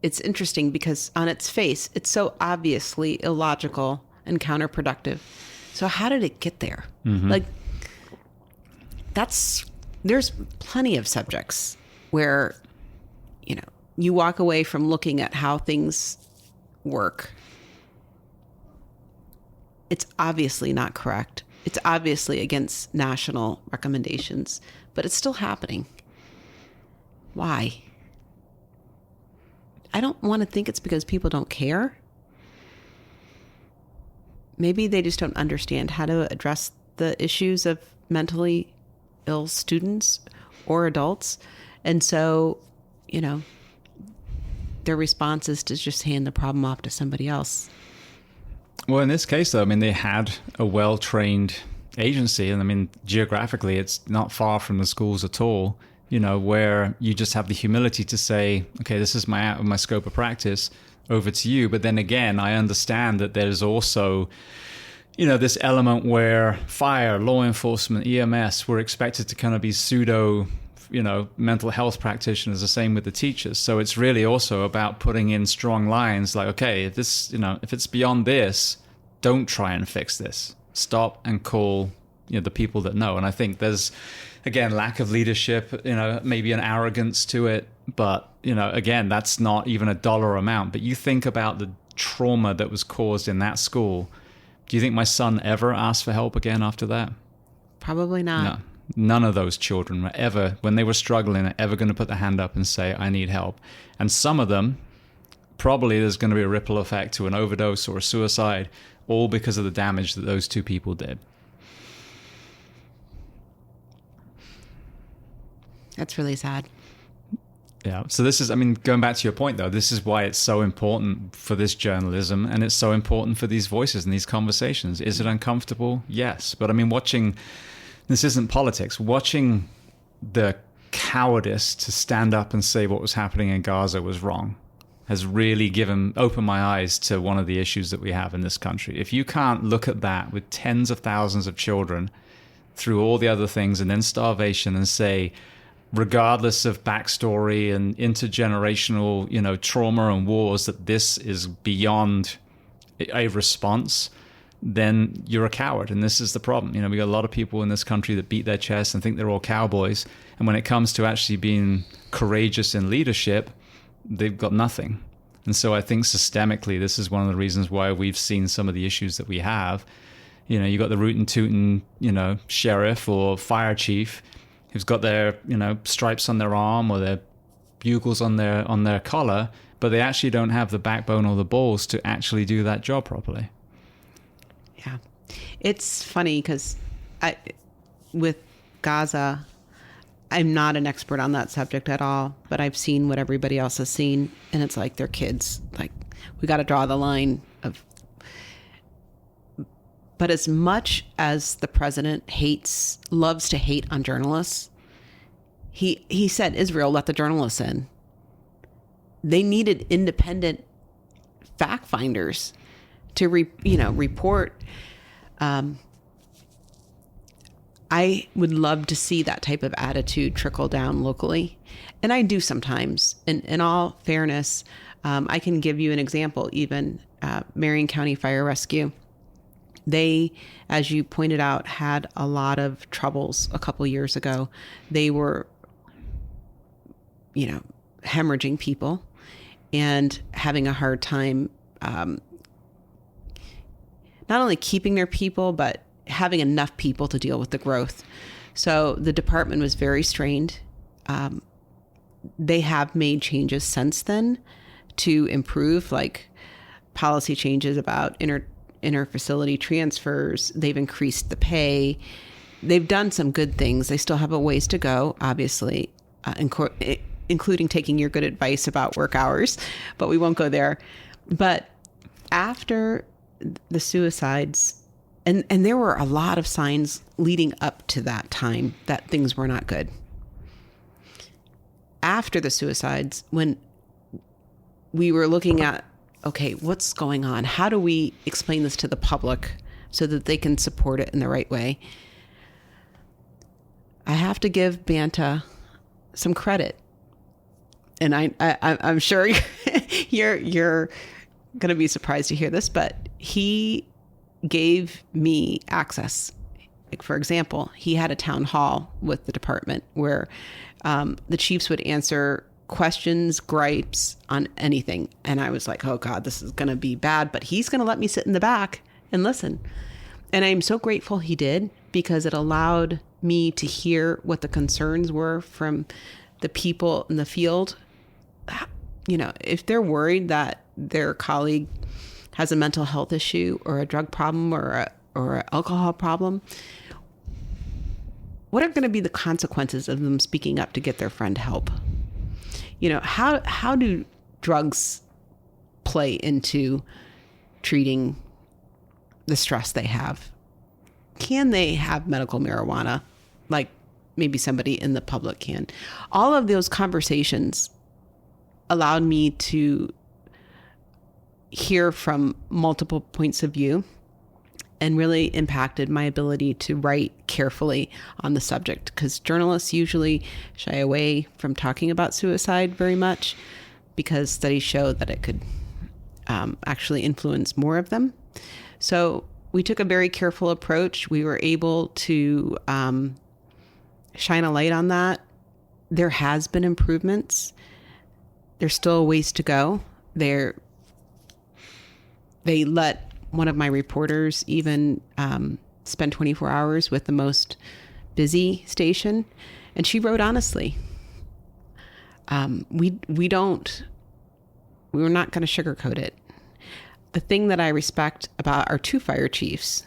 it's interesting because on its face, it's so obviously illogical and counterproductive. So how did it get there? Mm-hmm. There's plenty of subjects where, you walk away from looking at how things work, it's obviously not correct. It's obviously against national recommendations, but it's still happening. Why? I don't want to think it's because people don't care. Maybe they just don't understand how to address the issues of mentally ill students or adults. And so, their response is to just hand the problem off to somebody else. Well, in this case, though, they had a well-trained agency. And geographically, it's not far from the schools at all, where you just have the humility to say, okay, this is out of my scope of practice, over to you. But then again, I understand that there's also, this element where fire, law enforcement, EMS, were expected to kind of be pseudo, mental health practitioners, the same with the teachers. So it's really also about putting in strong lines like, okay, if this, if it's beyond this, don't try and fix this. Stop and call, the people that know. And I think there's, again, lack of leadership, maybe an arrogance to it. But, again, that's not even a dollar amount. But you think about the trauma that was caused in that school. Do you think my son ever asked for help again after that? Probably not. No. None of those children were ever, when they were struggling, ever going to put their hand up and say, I need help. And some of them, probably there's going to be a ripple effect to an overdose or a suicide, all because of the damage that those two people did. That's really sad. Yeah. So this is, going back to your point, though, this is why it's so important for this journalism, and it's so important for these voices and these conversations. Is it uncomfortable? Yes. But watching, this isn't politics, watching the cowardice to stand up and say what was happening in Gaza was wrong has really opened my eyes to one of the issues that we have in this country. If you can't look at that with tens of thousands of children through all the other things and then starvation and say, regardless of backstory and intergenerational, trauma and wars, that this is beyond a response, then you're a coward. And this is the problem. We got a lot of people in this country that beat their chests and think they're all cowboys. And when it comes to actually being courageous in leadership, they've got nothing. And so I think systemically, this is one of the reasons why we've seen some of the issues that we have. You got the rootin' tootin', sheriff or fire chief who's got their, stripes on their arm or their bugles on their collar, but they actually don't have the backbone or the balls to actually do that job properly. Yeah. It's funny because with Gaza, I'm not an expert on that subject at all, but I've seen what everybody else has seen, and it's like they're kids. Like, we got to draw the line of. But as much as the president loves to hate on journalists, he said, Israel, let the journalists in. They needed independent fact finders to report. I would love to see that type of attitude trickle down locally. And I do sometimes. In all fairness, I can give you an example, even Marion County Fire Rescue. They, as you pointed out, had a lot of troubles a couple years ago. They were, hemorrhaging people and having a hard time not only keeping their people, but having enough people to deal with the growth. So the department was very strained. They have made changes since then to improve, like policy changes about inter-facility transfers. They've increased the pay. They've done some good things. They still have a ways to go, obviously, including taking your good advice about work hours, but we won't go there. But after the suicides, and there were a lot of signs leading up to that time that things were not good. After the suicides, when we were looking at, okay, what's going on? How do we explain this to the public so that they can support it in the right way? I have to give Banta some credit. And I'm sure you're going to be surprised to hear this, but he gave me access. Like, for example, he had a town hall with the department where the chiefs would answer questions, gripes on anything. And I was like, oh God, this is going to be bad, but he's going to let me sit in the back and listen. And I'm so grateful he did, because it allowed me to hear what the concerns were from the people in the field. You know, if they're worried that their colleague has a mental health issue or a drug problem or an alcohol problem, what are going to be the consequences of them speaking up to get their friend help? You know, how do drugs play into treating the stress they have? Can they have medical marijuana like maybe somebody in the public can? All of those conversations allowed me to hear from multiple points of view and really impacted my ability to write carefully on the subject, because journalists usually shy away from talking about suicide very much, because studies show that it could actually influence more of them. So we took a very careful approach. We were able to shine a light on that. There has been improvements. There's still a ways to go. They let one of my reporters even spend 24 hours with the most busy station, and she wrote honestly. We're not going to sugarcoat it. The thing that I respect about our two fire chiefs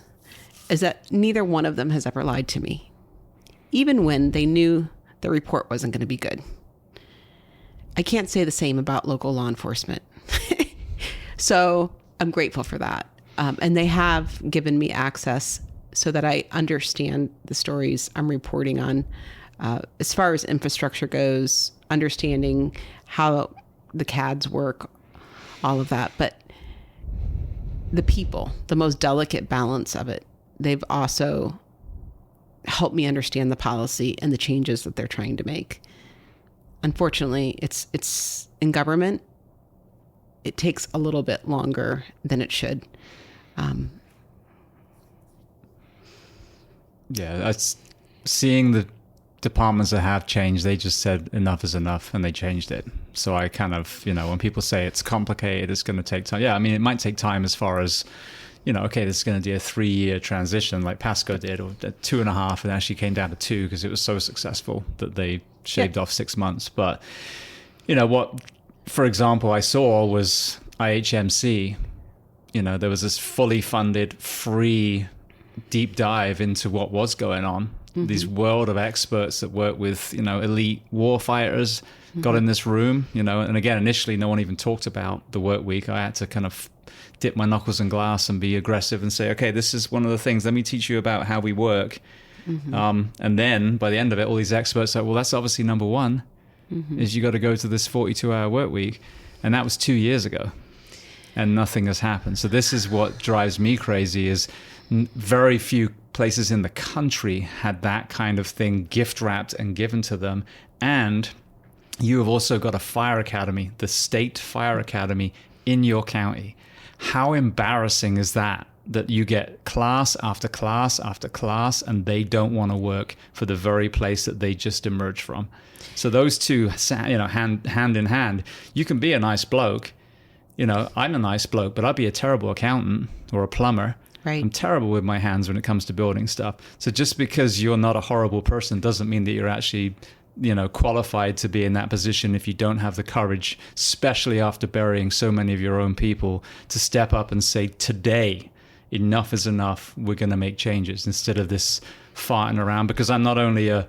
is that neither one of them has ever lied to me, even when they knew the report wasn't going to be good. I can't say the same about local law enforcement. So I'm grateful for that. And they have given me access so that I understand the stories I'm reporting on. As far as infrastructure goes, understanding how the CADs work, all of that. But the people, the most delicate balance of it, they've also helped me understand the policy and the changes that they're trying to make. Unfortunately, it's in government, it takes a little bit longer than it should. That's seeing the departments that have changed. They just said enough is enough, and they changed it. So I kind of, when people say it's complicated, it's going to take time. Yeah, I mean, it might take time as far as, okay, this is going to be a 3-year transition like Pasco did, or 2.5, and actually came down to 2 because it was so successful that they shaved off 6 months. But, what, for example, I saw was IHMC. There was this fully funded, free deep dive into what was going on. Mm-hmm. These world of experts that work with, elite war fighters got in this room, and again, initially no one even talked about the work week. I had to kind of dip my knuckles in glass and be aggressive and say, okay, this is one of the things, let me teach you about how we work. Mm-hmm. And then by the end of it, all these experts are, well, that's obviously number one, is you got to go to this 42-hour work week. And that was 2 years ago. And nothing has happened. So this is what drives me crazy, is very few places in the country had that kind of thing gift wrapped and given to them. And you have also got a fire academy, the state fire academy in your county. How embarrassing is that you get class after class after class, and they don't want to work for the very place that they just emerged from. So those two, hand in hand, you can be a nice bloke. I'm a nice bloke, but I'd be a terrible accountant or a plumber. Right. I'm terrible with my hands when it comes to building stuff. So just because you're not a horrible person doesn't mean that you're actually, qualified to be in that position if you don't have the courage, especially after burying so many of your own people, to step up and say, today, enough is enough. We're going to make changes, instead of this farting around. Because I'm not only an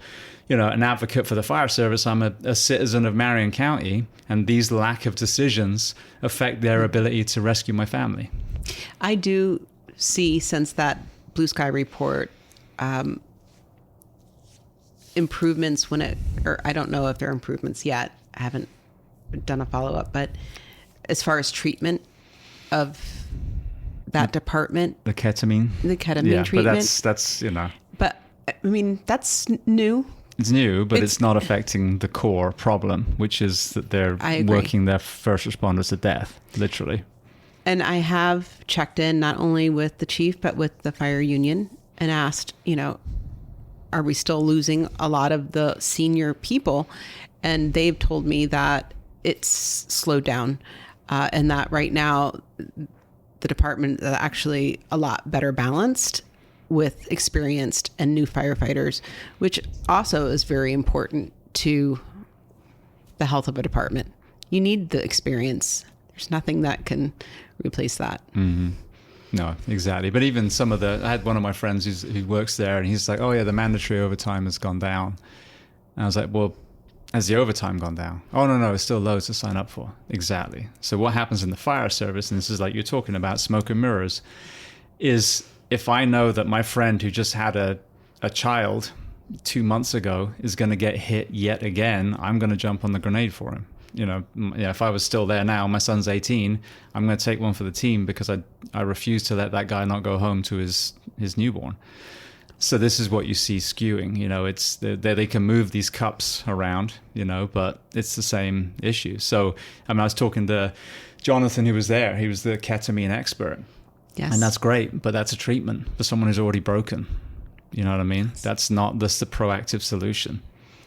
advocate for the fire service, I'm a citizen of Marion County, and these lack of decisions affect their ability to rescue my family. I do see, since that Blue Sky report, improvements or I don't know if there are improvements yet. I haven't done a follow-up, but as far as treatment of that department, the ketamine treatment. But that's But I mean, that's new. It's new, but it's not affecting the core problem, which is that they're working their first responders to death, literally. And I have checked in not only with the chief, but with the fire union, and asked, are we still losing a lot of the senior people? and they've told me that it's slowed down, and that right now the department is actually a lot better balanced with experienced and new firefighters, which also is very important to the health of a department. You need the experience. There's nothing that can replace that. Mm-hmm. No, exactly. But even I had one of my friends who works there, and he's like, oh yeah, the mandatory overtime has gone down. And I was like, well, has the overtime gone down? Oh, no, it's still loads to sign up for. Exactly. So what happens in the fire service, and this is like you're talking about smoke and mirrors, is if I know that my friend who just had a child 2 months ago is going to get hit yet again, I'm going to jump on the grenade for him. If I was still there now, my son's 18, I'm going to take one for the team because I refuse to let that guy not go home to his newborn. So this is what you see skewing. It's they can move these cups around, but it's the same issue. So I was talking to Jonathan, who was there. He was the ketamine expert. Yes. And that's great, but that's a treatment for someone who's already broken. You know what I mean? That's the proactive solution.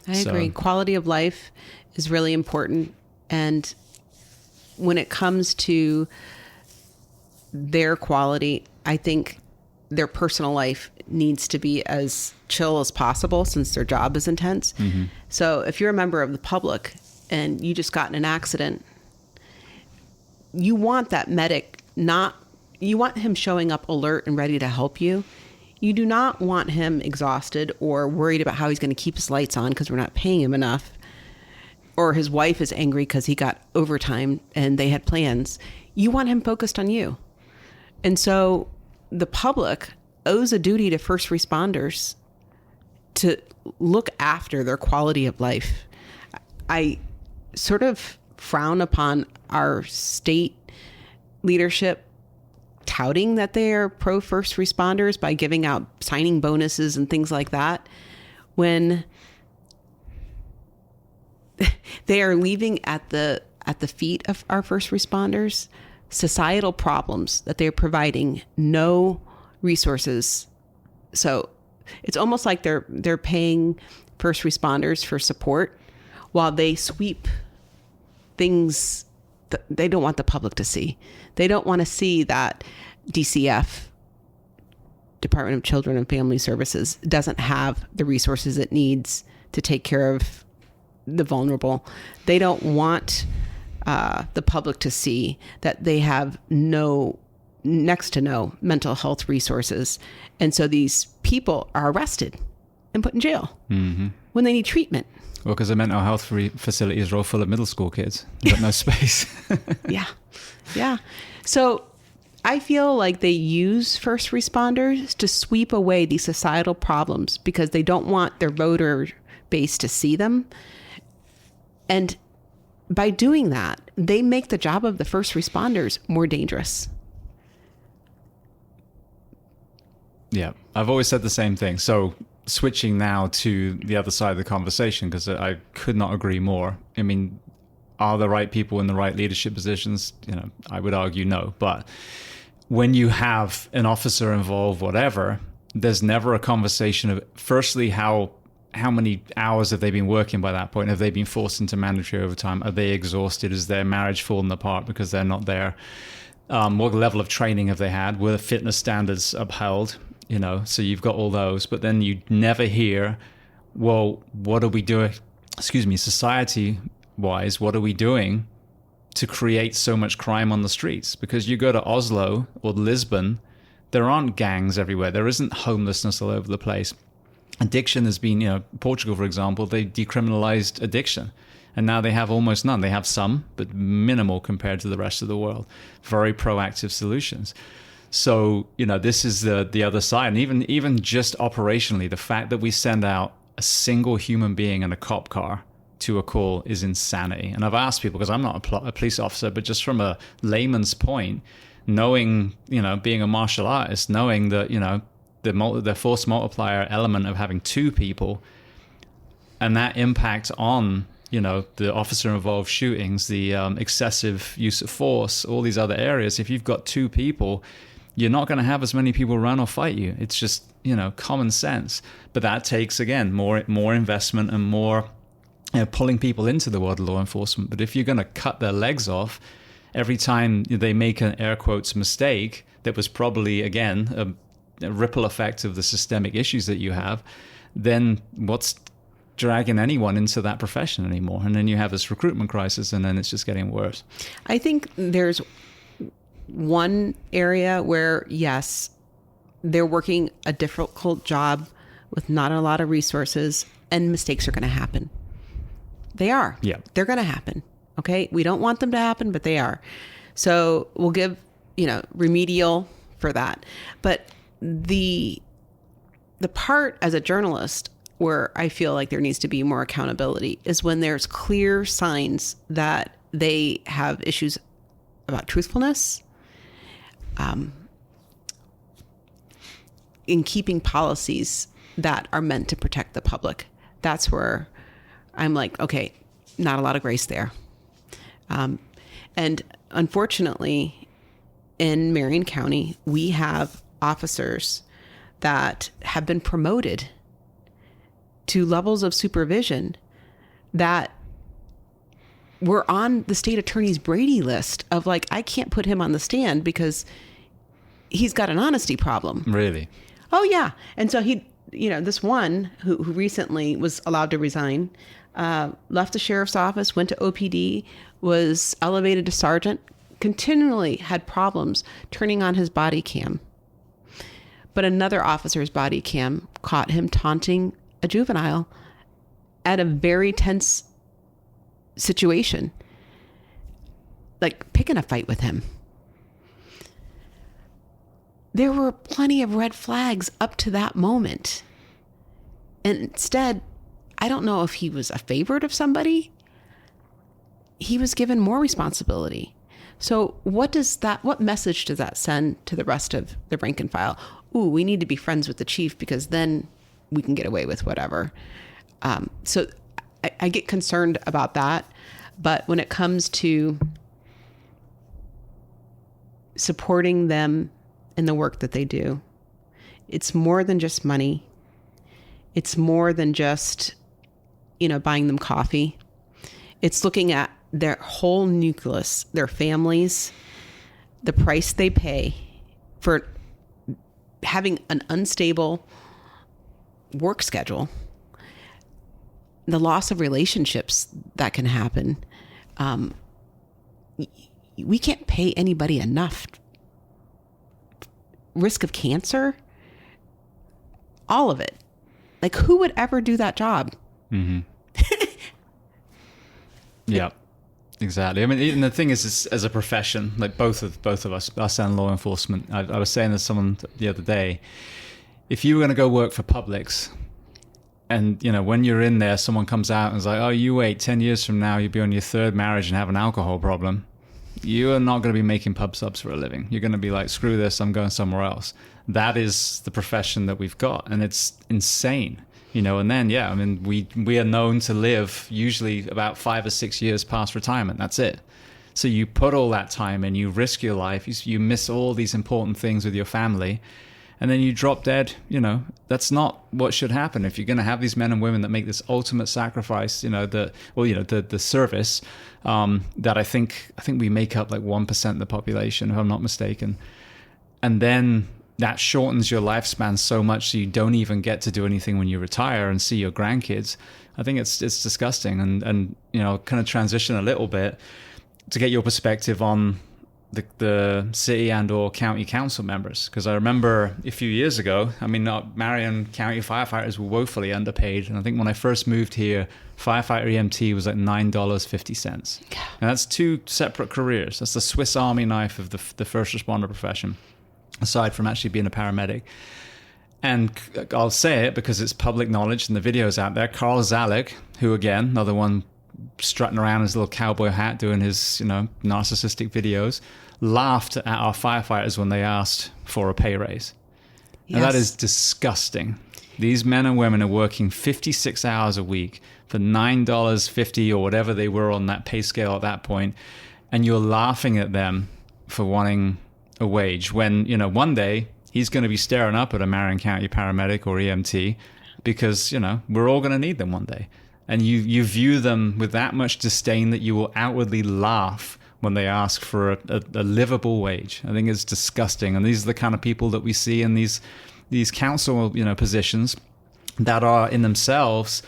I agree. Quality of life is really important. And when it comes to their quality, I think their personal life needs to be as chill as possible since their job is intense. Mm-hmm. So if you're a member of the public and you just got in an accident, you want that medic you want him showing up alert and ready to help you. You do not want him exhausted or worried about how he's going to keep his lights on because we're not paying him enough, or his wife is angry because he got overtime and they had plans. You want him focused on you. And so the public owes a duty to first responders to look after their quality of life. I sort of frown upon our state leadership touting that they are pro first responders by giving out signing bonuses and things like that, when they are leaving at the feet of our first responders societal problems that they're providing no resources. So it's almost like they're paying first responders for support while they sweep things that they don't want the public to see. They don't want to see that DCF, Department of Children and Family Services, doesn't have the resources it needs to take care of the vulnerable. They don't want the public to see that they have next to no mental health resources. And so these people are arrested and put in jail when they need treatment. Well, because the mental health facilities are all full of middle school kids. You've got no space. Yeah. So I feel like they use first responders to sweep away these societal problems because they don't want their voter base to see them. And by doing that, they make the job of the first responders more dangerous. Yeah, I've always said the same thing. So switching now to the other side of the conversation, because I could not agree more. I mean, are the right people in the right leadership positions? I would argue no. But when you have an officer involved, whatever, there's never a conversation of, firstly, how many hours have they been working by that point? Have they been forced into mandatory overtime? Are they exhausted? Is their marriage fallen apart because they're not there? What level of training have they had? Were the fitness standards upheld? So you've got all those, but then you never hear, well, what are we doing? Society-wise, what are we doing to create so much crime on the streets? Because you go to Oslo or Lisbon, there aren't gangs everywhere. There isn't homelessness all over the place. Addiction has been, Portugal, for example, they decriminalized addiction. And now they have almost none. They have some, but minimal compared to the rest of the world. Very proactive solutions. So, this is the other side. And even just operationally, the fact that we send out a single human being in a cop car to a call is insanity. And I've asked people, because I'm not a police officer, but just from a layman's point, knowing, being a martial artist, knowing that, the force multiplier element of having two people and that impact on, the officer involved shootings, the excessive use of force, all these other areas. If you've got two people, you're not going to have as many people run or fight you. It's just, common sense. But that takes, again, more investment and more pulling people into the world of law enforcement. But if you're going to cut their legs off every time they make an air quotes mistake that was probably, again, a ripple effect of the systemic issues that you have, then what's dragging anyone into that profession anymore? And then you have this recruitment crisis, and then it's just getting worse. I think there's one area where, yes, they're working a difficult job with not a lot of resources, and mistakes are going to happen. They are. Yeah. They're going to happen. Okay. We don't want them to happen, but they are. So we'll give, remedial for that. But the part as a journalist where I feel like there needs to be more accountability is when there's clear signs that they have issues about truthfulness, in keeping policies that are meant to protect the public. That's where I'm like, okay, not a lot of grace there. And unfortunately, in Marion County, we have officers that have been promoted to levels of supervision that were on the state attorney's Brady list of like, I can't put him on the stand because he's got an honesty problem. Really? Oh, yeah. And so he, this one who recently was allowed to resign, left the sheriff's office, went to OPD, was elevated to sergeant, continually had problems turning on his body cam. But another officer's body cam caught him taunting a juvenile at a very tense situation, like picking a fight with him. There were plenty of red flags up to that moment. And instead, I don't know if he was a favorite of somebody. He was given more responsibility. So what message does that send to the rest of the rank and file? Ooh, we need to be friends with the chief because then we can get away with whatever. So I get concerned about that. But when it comes to supporting them in the work that they do, it's more than just money. It's more than just, buying them coffee. It's looking at their whole nucleus, their families, the price they pay for having an unstable work schedule, the loss of relationships that can happen. We can't pay anybody enough. Risk of cancer, all of it. Like, who would ever do that job? Mm-hmm. Yeah, exactly. I mean, and the thing is, as a profession, like both of us and law enforcement, I was saying to someone the other day, if you were going to go work for Publix, and when you're in there, someone comes out and is like, "Oh, you wait, 10 years from now, you'll be on your third marriage and have an alcohol problem." You are not going to be making pub subs for a living. You're going to be like, "Screw this, I'm going somewhere else." That is the profession that we've got, and it's insane. And then, we are known to live usually about 5 or 6 years past retirement. That's it. So you put all that time in, you risk your life, you miss all these important things with your family, and then you drop dead. That's not what should happen. If you're going to have these men and women that make this ultimate sacrifice, the service, that I think we make up like 1% of the population, if I'm not mistaken. And then that shortens your lifespan so much so you don't even get to do anything when you retire and see your grandkids. I think it's disgusting. And kind of transition a little bit to get your perspective on the city and or county council members. Because I remember a few years ago, Marion County firefighters were woefully underpaid. And I think when I first moved here, firefighter EMT was like $9.50. And that's two separate careers. That's the Swiss Army knife of the first responder profession, aside from actually being a paramedic. And I'll say it because it's public knowledge and the video's out there. Carl Zalek, who again, another one strutting around in his little cowboy hat doing his, narcissistic videos, laughed at our firefighters when they asked for a pay raise. Yes. And that is disgusting. These men and women are working 56 hours a week for $9.50 or whatever they were on that pay scale at that point, and you're laughing at them for wanting a wage when, one day he's going to be staring up at a Marion County paramedic or EMT because, we're all going to need them one day. and you view them with that much disdain that you will outwardly laugh when they ask for a livable wage. I think it's disgusting. And these are the kind of people that we see in these council, positions that are in themselves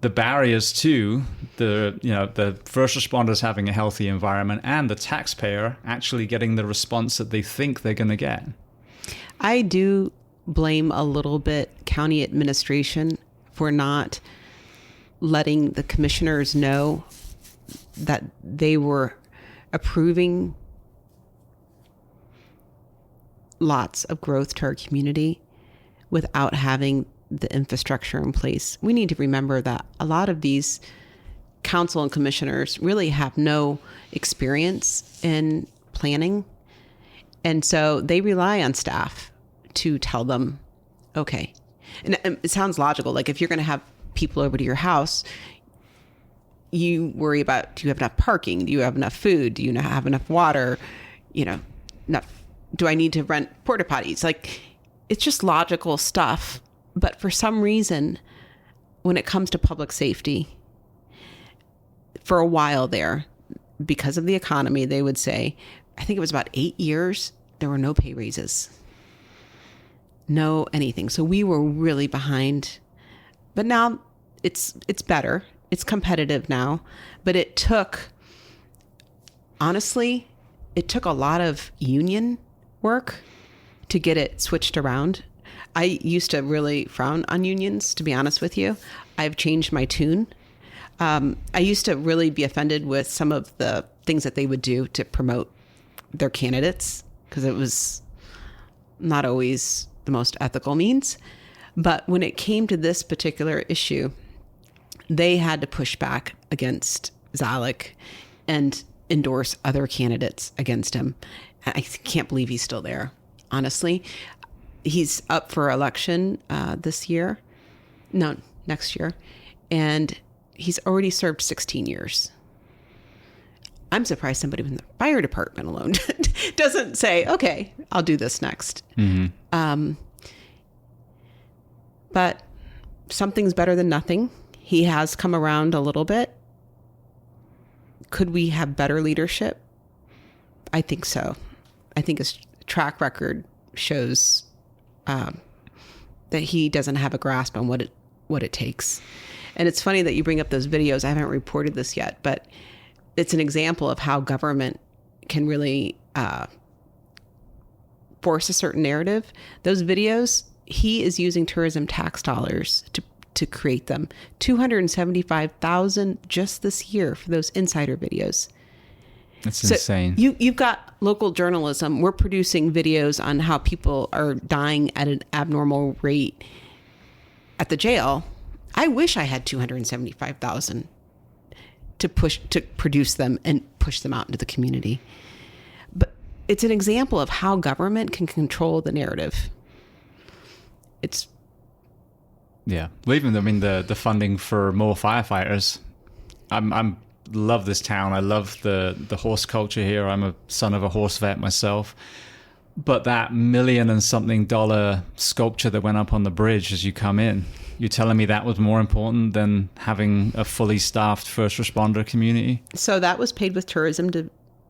the barriers to the first responders having a healthy environment and the taxpayer actually getting the response that they think they're going to get. I do blame a little bit county administration for not letting the commissioners know that they were approving lots of growth to our community without having the infrastructure in place. We need to remember that a lot of these council and commissioners really have no experience in planning. And so they rely on staff to tell them, okay. And it sounds logical. Like if you're going to have people over to your house, you worry about, do you have enough parking? Do you have enough food? Do you have enough water? Do I need to rent porta potties? Like, it's just logical stuff. But for some reason, when it comes to public safety, for a while there, because of the economy, they would say, I think it was about 8 years, there were no pay raises. No anything. So we were really behind. But now it's better. It's competitive now. But it took a lot of union work to get it switched around. I used to really frown on unions, to be honest with you. I've changed my tune. I used to really be offended with some of the things that they would do to promote their candidates, because it was not always the most ethical means. But when it came to this particular issue, they had to push back against Zalek and endorse other candidates against him. I can't believe he's still there, honestly. He's up for election next year. And he's already served 16 years. I'm surprised somebody in the fire department alone doesn't say, okay, I'll do this next. Mm-hmm. But something's better than nothing. He has come around a little bit. Could we have better leadership? I think so. I think his track record shows that he doesn't have a grasp on what it takes. And it's funny that you bring up those videos. I haven't reported this yet, but it's an example of how government can really force a certain narrative. Those videos, he is using tourism tax dollars to create them. $275,000 just this year for those insider videos. That's insane. You've got local journalism. We're producing videos on how people are dying at an abnormal rate at the jail. I wish I had $275,000 to produce them and push them out into the community. But it's an example of how government can control the narrative. Yeah. Well, even, the funding for more firefighters. I'm love this town. I love the horse culture here. I'm a son of a horse vet myself. But that $1 million and something sculpture that went up on the bridge as you come in, you're telling me that was more important than having a fully staffed first responder community? So that was paid with tourism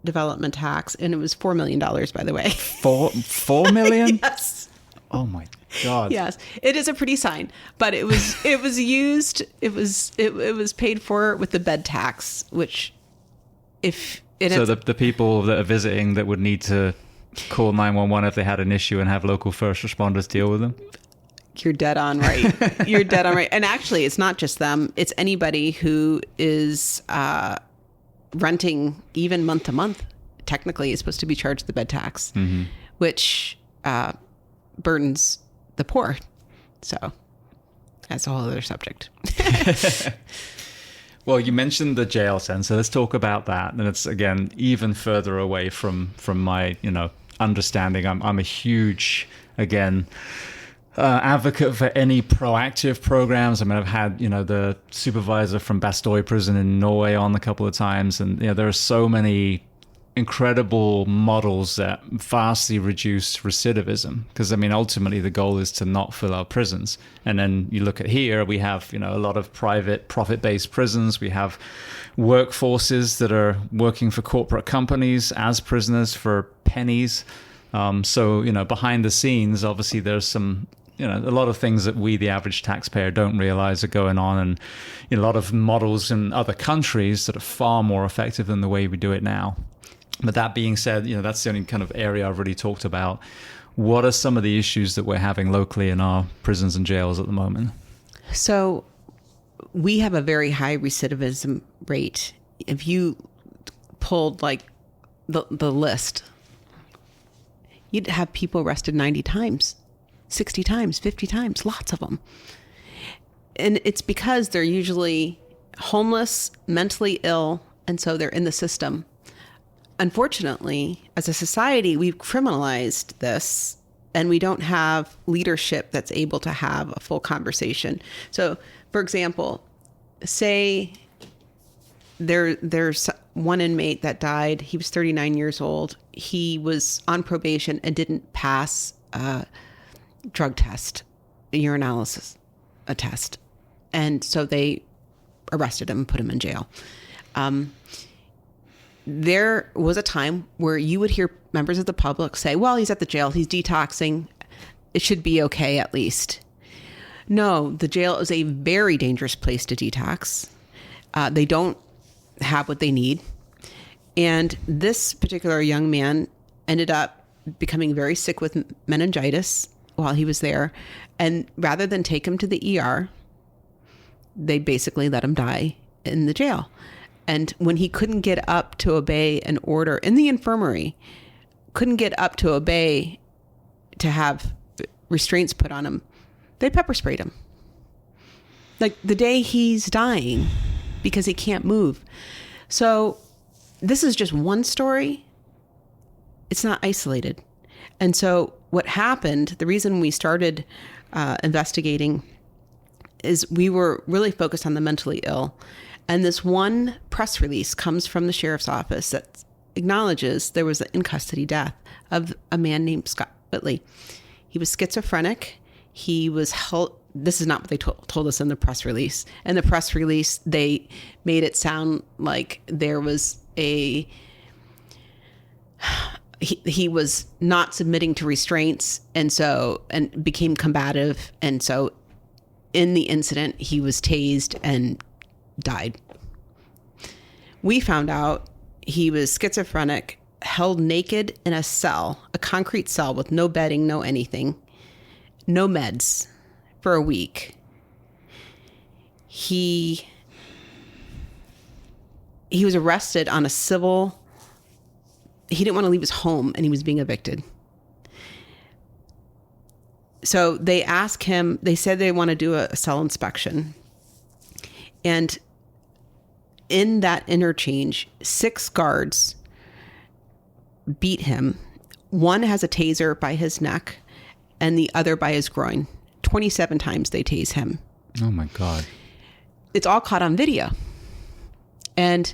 development tax, and it was $4 million, by the way. $4 million? Yes. Oh my God. Yes, it is a pretty sign, but it was paid for with the bed tax, which the people that are visiting that would need to call 911 if they had an issue and have local first responders deal with them. You're dead on right. You're dead on right. And actually, it's not just them. It's anybody who is renting even month to month. Technically, is supposed to be charged the bed tax, mm-hmm. which burdens the poor. So that's a whole other subject. Well, you mentioned the jail sense, so let's talk about that. And it's, again, even further away from my understanding. I'm a huge, again, advocate for any proactive programs. I've had the supervisor from Bastøy prison in Norway on a couple of times, and there are so many incredible models that vastly reduce recidivism, because I mean ultimately the goal is to not fill our prisons. And then you look at here, we have a lot of private profit-based prisons. We have workforces that are working for corporate companies as prisoners for pennies. So behind the scenes, obviously there's some a lot of things that we, the average taxpayer, don't realize are going on, and a lot of models in other countries that are far more effective than the way we do it now. But that being said, that's the only kind of area I've really talked about. What are some of the issues that we're having locally in our prisons and jails at the moment? So we have a very high recidivism rate. If you pulled like the list, you'd have people arrested 90 times, 60 times, 50 times, lots of them. And it's because they're usually homeless, mentally ill, and so they're in the system. Unfortunately, as a society, we've criminalized this, and we don't have leadership that's able to have a full conversation. So, for example, say there's one inmate that died. He was 39 years old. He was on probation and didn't pass a drug test, a urinalysis, a test. And so they arrested him and put him in jail. There was a time where you would hear members of the public say, well, he's at the jail, he's detoxing, it should be okay at least. No, the jail is a very dangerous place to detox. They don't have what they need. And this particular young man ended up becoming very sick with meningitis while he was there. And rather than take him to the ER, they basically let him die in the jail. And when he couldn't get up to obey an order in the infirmary, couldn't get up to obey to have restraints put on him, they pepper sprayed him. Like the day he's dying because he can't move. So this is just one story. It's not isolated. And so what happened, the reason we started investigating is we were really focused on the mentally ill. And this one press release comes from the sheriff's office that acknowledges there was an in-custody death of a man named Scott Whitley. He was schizophrenic. He was held. This is not what they told us in the press release. In the press release, they made it sound like there was he was not submitting to restraints, and became combative. And so in the incident, he was tased and died. We found out he was schizophrenic, held naked in a cell, a concrete cell with no bedding, no anything, no meds for a week. He was arrested on a civil. He didn't want to leave his home and he was being evicted. So they asked him, they said they want to do a cell inspection. And in that interchange, 6 guards beat him. One has a taser by his neck and the other by his groin. 27 times they tase him. Oh my God. It's all caught on video. And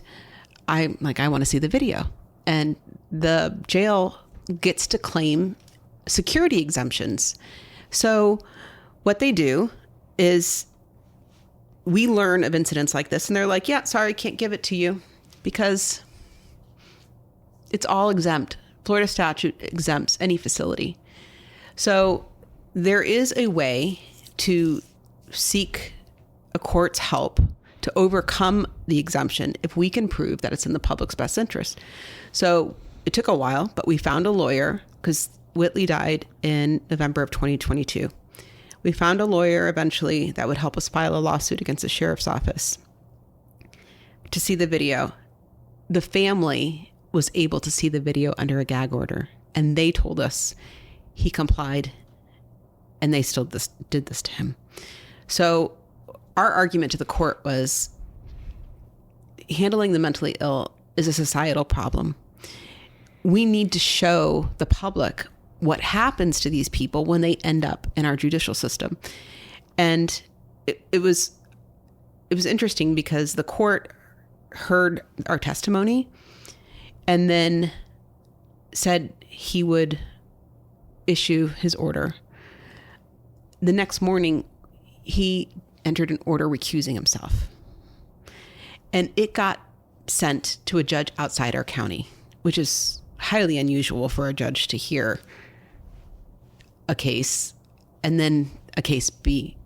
I'm like, I want to see the video. And the jail gets to claim security exemptions. So what they do is we learn of incidents like this and they're like, yeah, sorry, can't give it to you because it's all exempt. Florida statute exempts any facility. So there is a way to seek a court's help to overcome the exemption if we can prove that it's in the public's best interest. So it took a while, but we found a lawyer because Whitley died in November of 2022. We found a lawyer eventually that would help us file a lawsuit against the sheriff's office to see the video. The family was able to see the video under a gag order, and they told us he complied, and they still did this to him. So our argument to the court was handling the mentally ill is a societal problem. We need to show the public what happens to these people when they end up in our judicial system. And it was interesting because the court heard our testimony and then said he would issue his order. The next morning, he entered an order recusing himself. And it got sent to a judge outside our county, which is highly unusual for a judge to hear a case and then a case be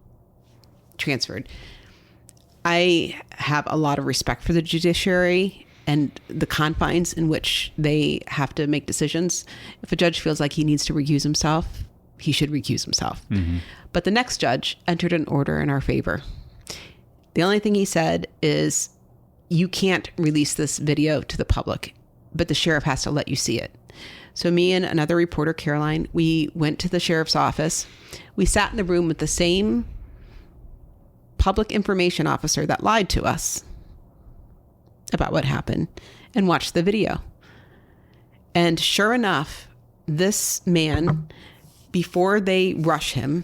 transferred. I have a lot of respect for the judiciary and the confines in which they have to make decisions. If a judge feels like he needs to recuse himself, he should recuse himself. Mm-hmm. But the next judge entered an order in our favor. The only thing he said is, you can't release this video to the public, but the sheriff has to let you see it. So me and another reporter, Caroline, we went to the sheriff's office. We sat in the room with the same public information officer that lied to us about what happened and watched the video. And sure enough, this man, before they rush him,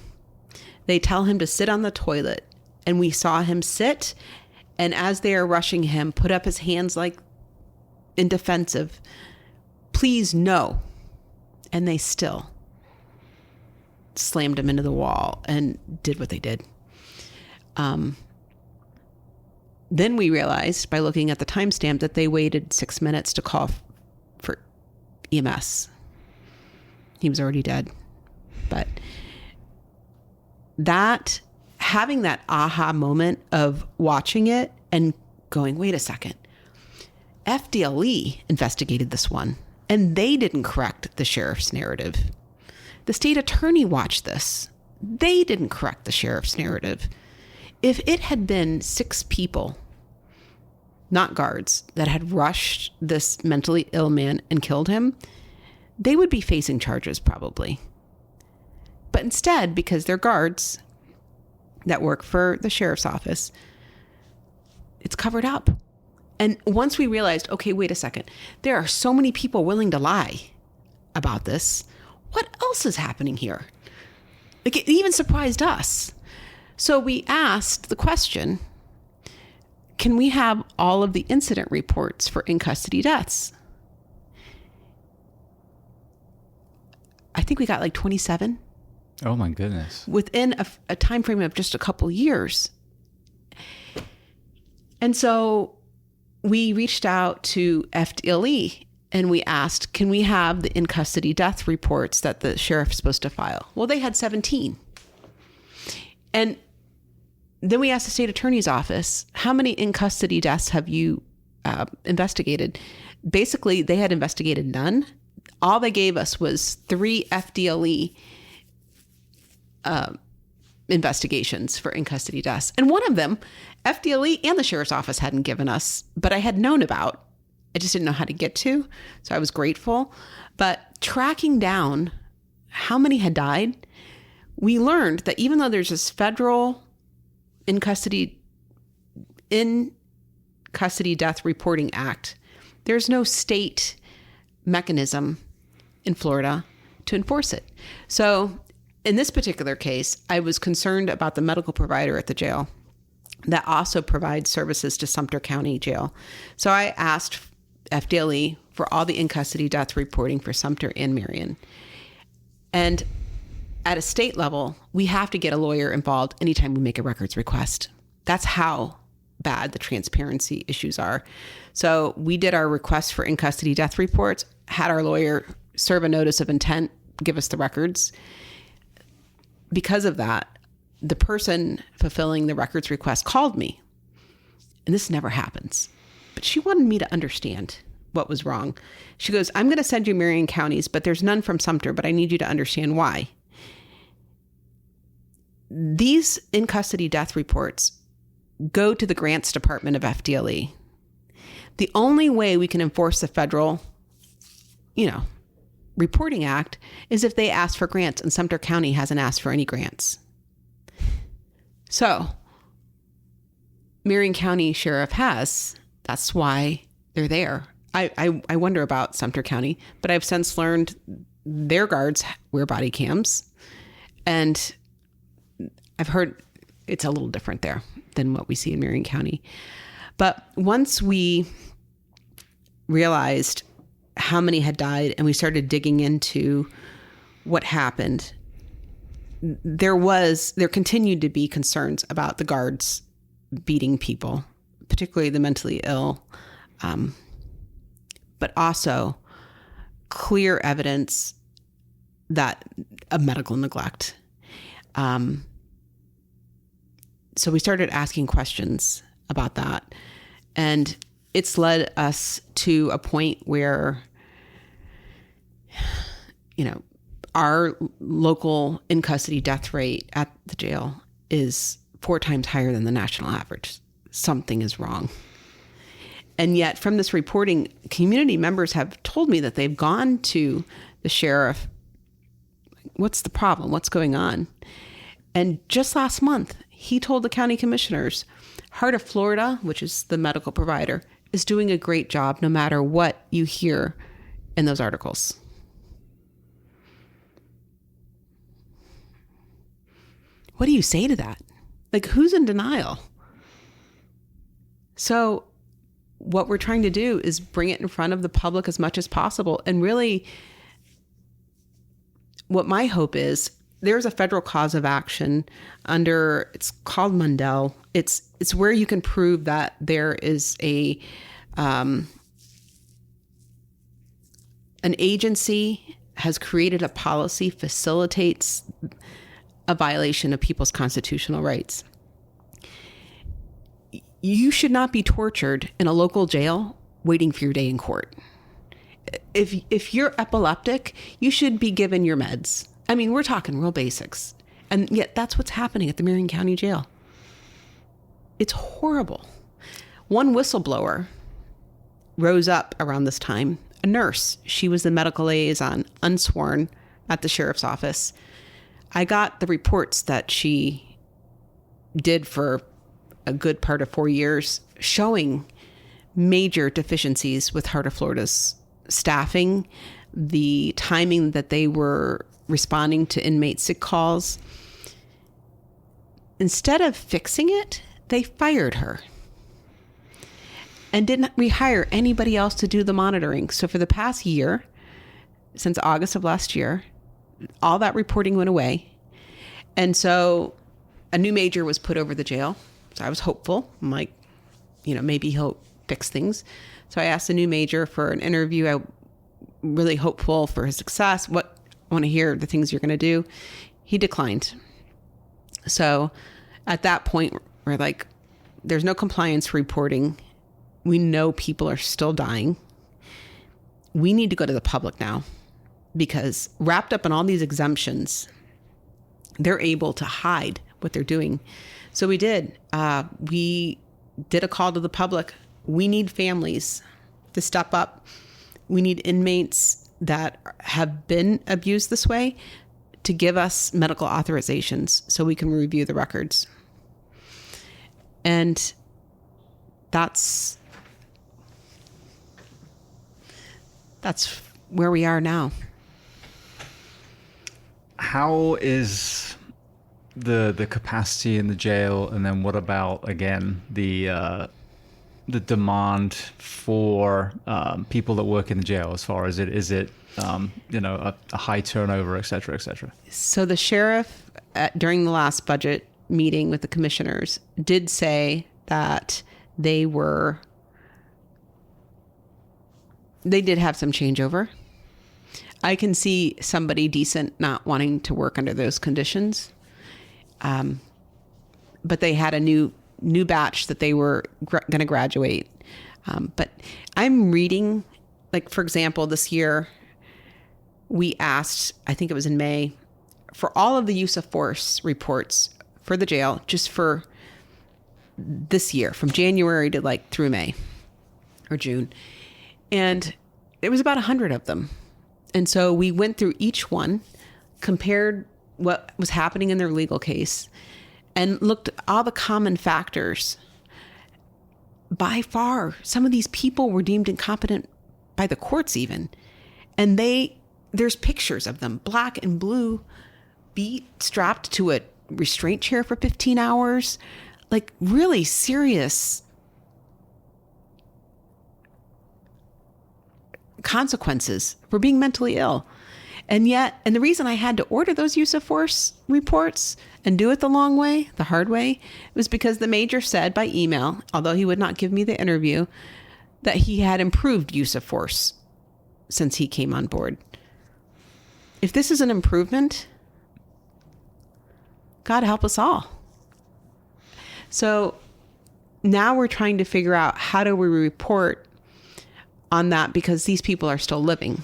they tell him to sit on the toilet. And we saw him sit, and as they are rushing him, put up his hands like in defensive, please no. And they still slammed him into the wall and did what they did. Then we realized by looking at the timestamp that they waited 6 minutes to call for EMS. He was already dead. But having that aha moment of watching it and going, wait a second, FDLE investigated this one and they didn't correct the sheriff's narrative. The state attorney watched this. They didn't correct the sheriff's narrative. If it had been 6 people, not guards, that had rushed this mentally ill man and killed him, they would be facing charges probably. But instead, because they're guards that work for the sheriff's office, it's covered up. And once we realized, okay, wait a second, there are so many people willing to lie about this. What else is happening here? Like, it even surprised us. So we asked the question, can we have all of the incident reports for in-custody deaths? I think we got like 27. Oh my goodness. Within a time frame of just a couple years. And so we reached out to FDLE and we asked, can we have the in-custody death reports that the sheriff's supposed to file? Well, they had 17. And then we asked the state attorney's office, how many in-custody deaths have you investigated? Basically, they had investigated none. All they gave us was 3 FDLE investigations for in-custody deaths. And one of them, FDLE and the sheriff's office hadn't given us, but I had known about. I just didn't know how to get to. So I was grateful. But tracking down how many had died, we learned that even though there's this federal in-custody death reporting act, there's no state mechanism in Florida to enforce it. So in this particular case, I was concerned about the medical provider at the jail that also provides services to Sumter County Jail. So I asked FDLE for all the in-custody death reporting for Sumter and Marion. And at a state level, we have to get a lawyer involved anytime we make a records request. That's how bad the transparency issues are. So we did our request for in-custody death reports, had our lawyer serve a notice of intent, give us the records. Because of that, the person fulfilling the records request called me. And this never happens. But she wanted me to understand what was wrong. She goes, I'm going to send you Marion counties, but there's none from Sumter, but I need you to understand why. These in-custody death reports go to the grants department of FDLE. The only way we can enforce the federal, reporting act is if they ask for grants, and Sumter County hasn't asked for any grants. So Marion County Sheriff has. That's why they're there. I wonder about Sumter County, but I've since learned their guards wear body cams, and I've heard it's a little different there than what we see in Marion County. But once we realized how many had died, and we started digging into what happened, there continued to be concerns about the guards beating people, particularly the mentally ill, but also clear evidence of medical neglect. So we started asking questions about that, and it's led us to a point where, our local in custody death rate at the jail is 4 times higher than the national average. Something is wrong. And yet from this reporting, community members have told me that they've gone to the sheriff. What's the problem? What's going on? And just last month, he told the county commissioners, Heart of Florida, which is the medical provider, is doing a great job no matter what you hear in those articles. What do you say to that? Like, who's in denial? So what we're trying to do is bring it in front of the public as much as possible. And really, what my hope is, there's a federal cause of action it's called Mundell. It's where you can prove that there is an agency has created a policy, facilitates a violation of people's constitutional rights. You should not be tortured in a local jail waiting for your day in court. If you're epileptic, you should be given your meds. I mean, we're talking real basics. And yet that's what's happening at the Marion County Jail. It's horrible. One whistleblower rose up around this time, a nurse. She was the medical liaison, unsworn, at the sheriff's office. I got the reports that she did for a good part of 4 years, showing major deficiencies with Heart of Florida's staffing, the timing that they were responding to inmate sick calls. Instead of fixing it, they fired her and didn't rehire anybody else to do the monitoring. So for the past year, since August of last year, all that reporting went away. And so a new major was put over the jail. So I was hopeful. I'm like, maybe he'll fix things. So I asked the new major for an interview. I'm really hopeful for his success. I want to hear the things you're going to do. He declined. So at that point, we're like, there's no compliance reporting. We know people are still dying. We need to go to the public now, because wrapped up in all these exemptions, they're able to hide what they're doing. So we did. We did a call to the public. We need families to step up. We need inmates that have been abused this way to give us medical authorizations so we can review the records. And that's where we are now. How is the capacity in the jail, and then what about, again, the demand for people that work in the jail, as far as is it a high turnover, et cetera, et cetera? So the sheriff, during the last budget meeting with the commissioners, did say that they did have some changeover. I can see somebody decent not wanting to work under those conditions. But they had a new batch that they were going to graduate. But I'm reading, like, for example, this year we asked, I think it was in May, for all of the use of force reports for the jail, just for this year, from January to through May or June. And there was about 100 of them. And so we went through each one, compared what was happening in their legal case, and looked at all the common factors. By far, some of these people were deemed incompetent by the courts even. And there's pictures of them, black and blue, beat, strapped to a restraint chair for 15 hours, like really serious consequences for being mentally ill. And the reason I had to order those use of force reports and do it the long way, the hard way, was because the major said by email, although he would not give me the interview, that he had improved use of force since he came on board. If this is an improvement, God help us all. So now we're trying to figure out, how do we report on that, because these people are still living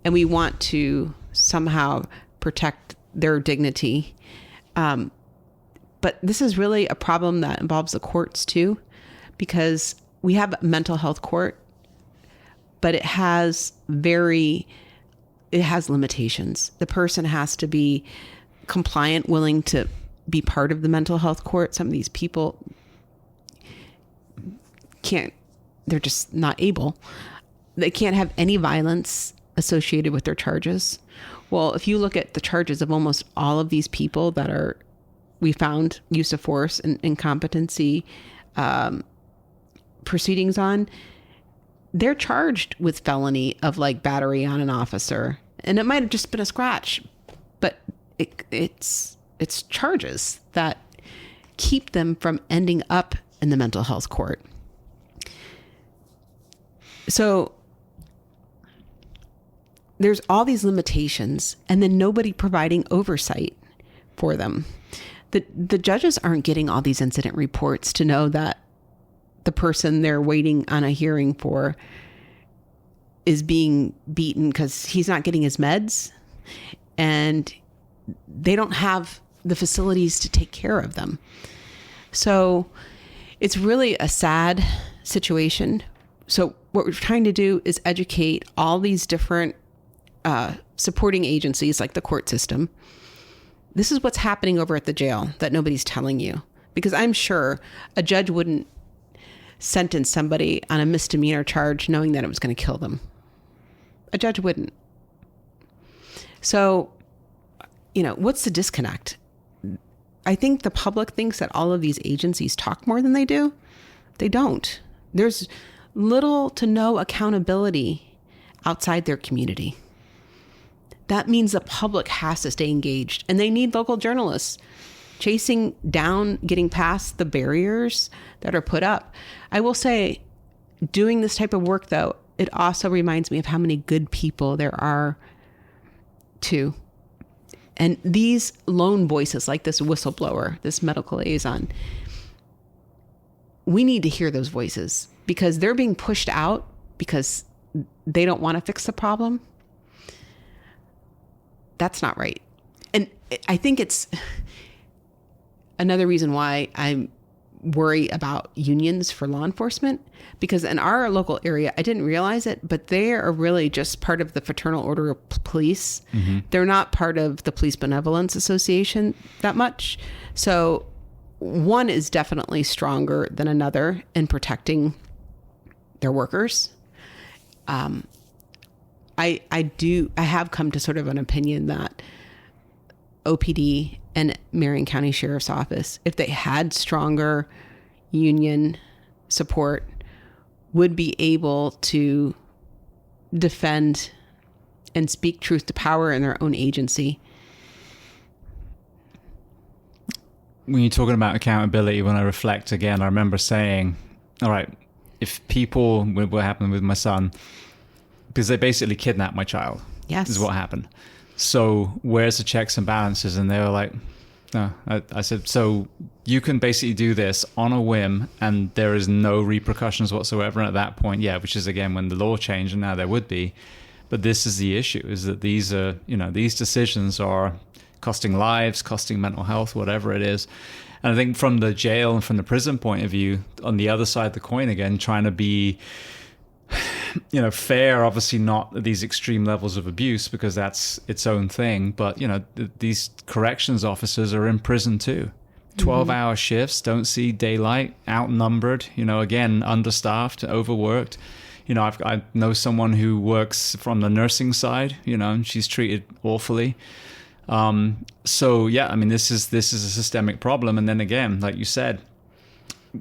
and we want to somehow protect their dignity. But this is really a problem that involves the courts too, because we have a mental health court, but it has limitations. The person has to be compliant, willing to be part of the mental health court. Some of these people they're just not able. They can't have any violence associated with their charges. Well, if you look at the charges of almost all of these people that we found use of force and incompetency proceedings on, they're charged with felony of like battery on an officer. And it might have just been a scratch, but it's charges that keep them from ending up in the mental health court. So there's all these limitations, and then nobody providing oversight for them. The judges aren't getting all these incident reports to know that the person they're waiting on a hearing for is being beaten because he's not getting his meds, and they don't have the facilities to take care of them. So it's really a sad situation. So what we're trying to do is educate all these different supporting agencies like the court system. This is what's happening over at the jail that nobody's telling you, because I'm sure a judge wouldn't sentence somebody on a misdemeanor charge knowing that it was going to kill them. A judge wouldn't. So, what's the disconnect? I think the public thinks that all of these agencies talk more than they do. They don't. There's little to no accountability outside their community. That means the public has to stay engaged, and they need local journalists chasing down, getting past the barriers that are put up. I will say, doing this type of work, though, it also reminds me of how many good people there are too. And these lone voices, like this whistleblower, this medical liaison, we need to hear those voices, because they're being pushed out because they don't want to fix the problem. That's not right. And I think it's another reason why I worry about unions for law enforcement, because in our local area, I didn't realize it, but they are really just part of the Fraternal Order of Police. Mm-hmm. They're not part of the Police Benevolence Association that much. So one is definitely stronger than another in protecting their workers. I have come to sort of an opinion that OPD and Marion County Sheriff's Office, if they had stronger union support, would be able to defend and speak truth to power in their own agency. When you're talking about accountability, when I reflect again, I remember saying, all right, if people, what happened with my son, because they basically kidnapped my child. Yes. Is what happened. So where's the checks and balances? And they were like, no. I said, so you can basically do this on a whim and there is no repercussions whatsoever. And at that point, yeah, which is again when the law changed, and now there would be. But this is the issue, is that these are, these decisions are costing lives, costing mental health, whatever it is. And I think from the jail and from the prison point of view, on the other side of the coin again, trying to be fair, obviously not at these extreme levels of abuse, because that's its own thing. But, these corrections officers are in prison too. 12-hour shifts, don't see daylight, outnumbered, again, understaffed, overworked. I know someone who works from the nursing side, and she's treated awfully. So, yeah, I mean, this is a systemic problem. And then again, like you said,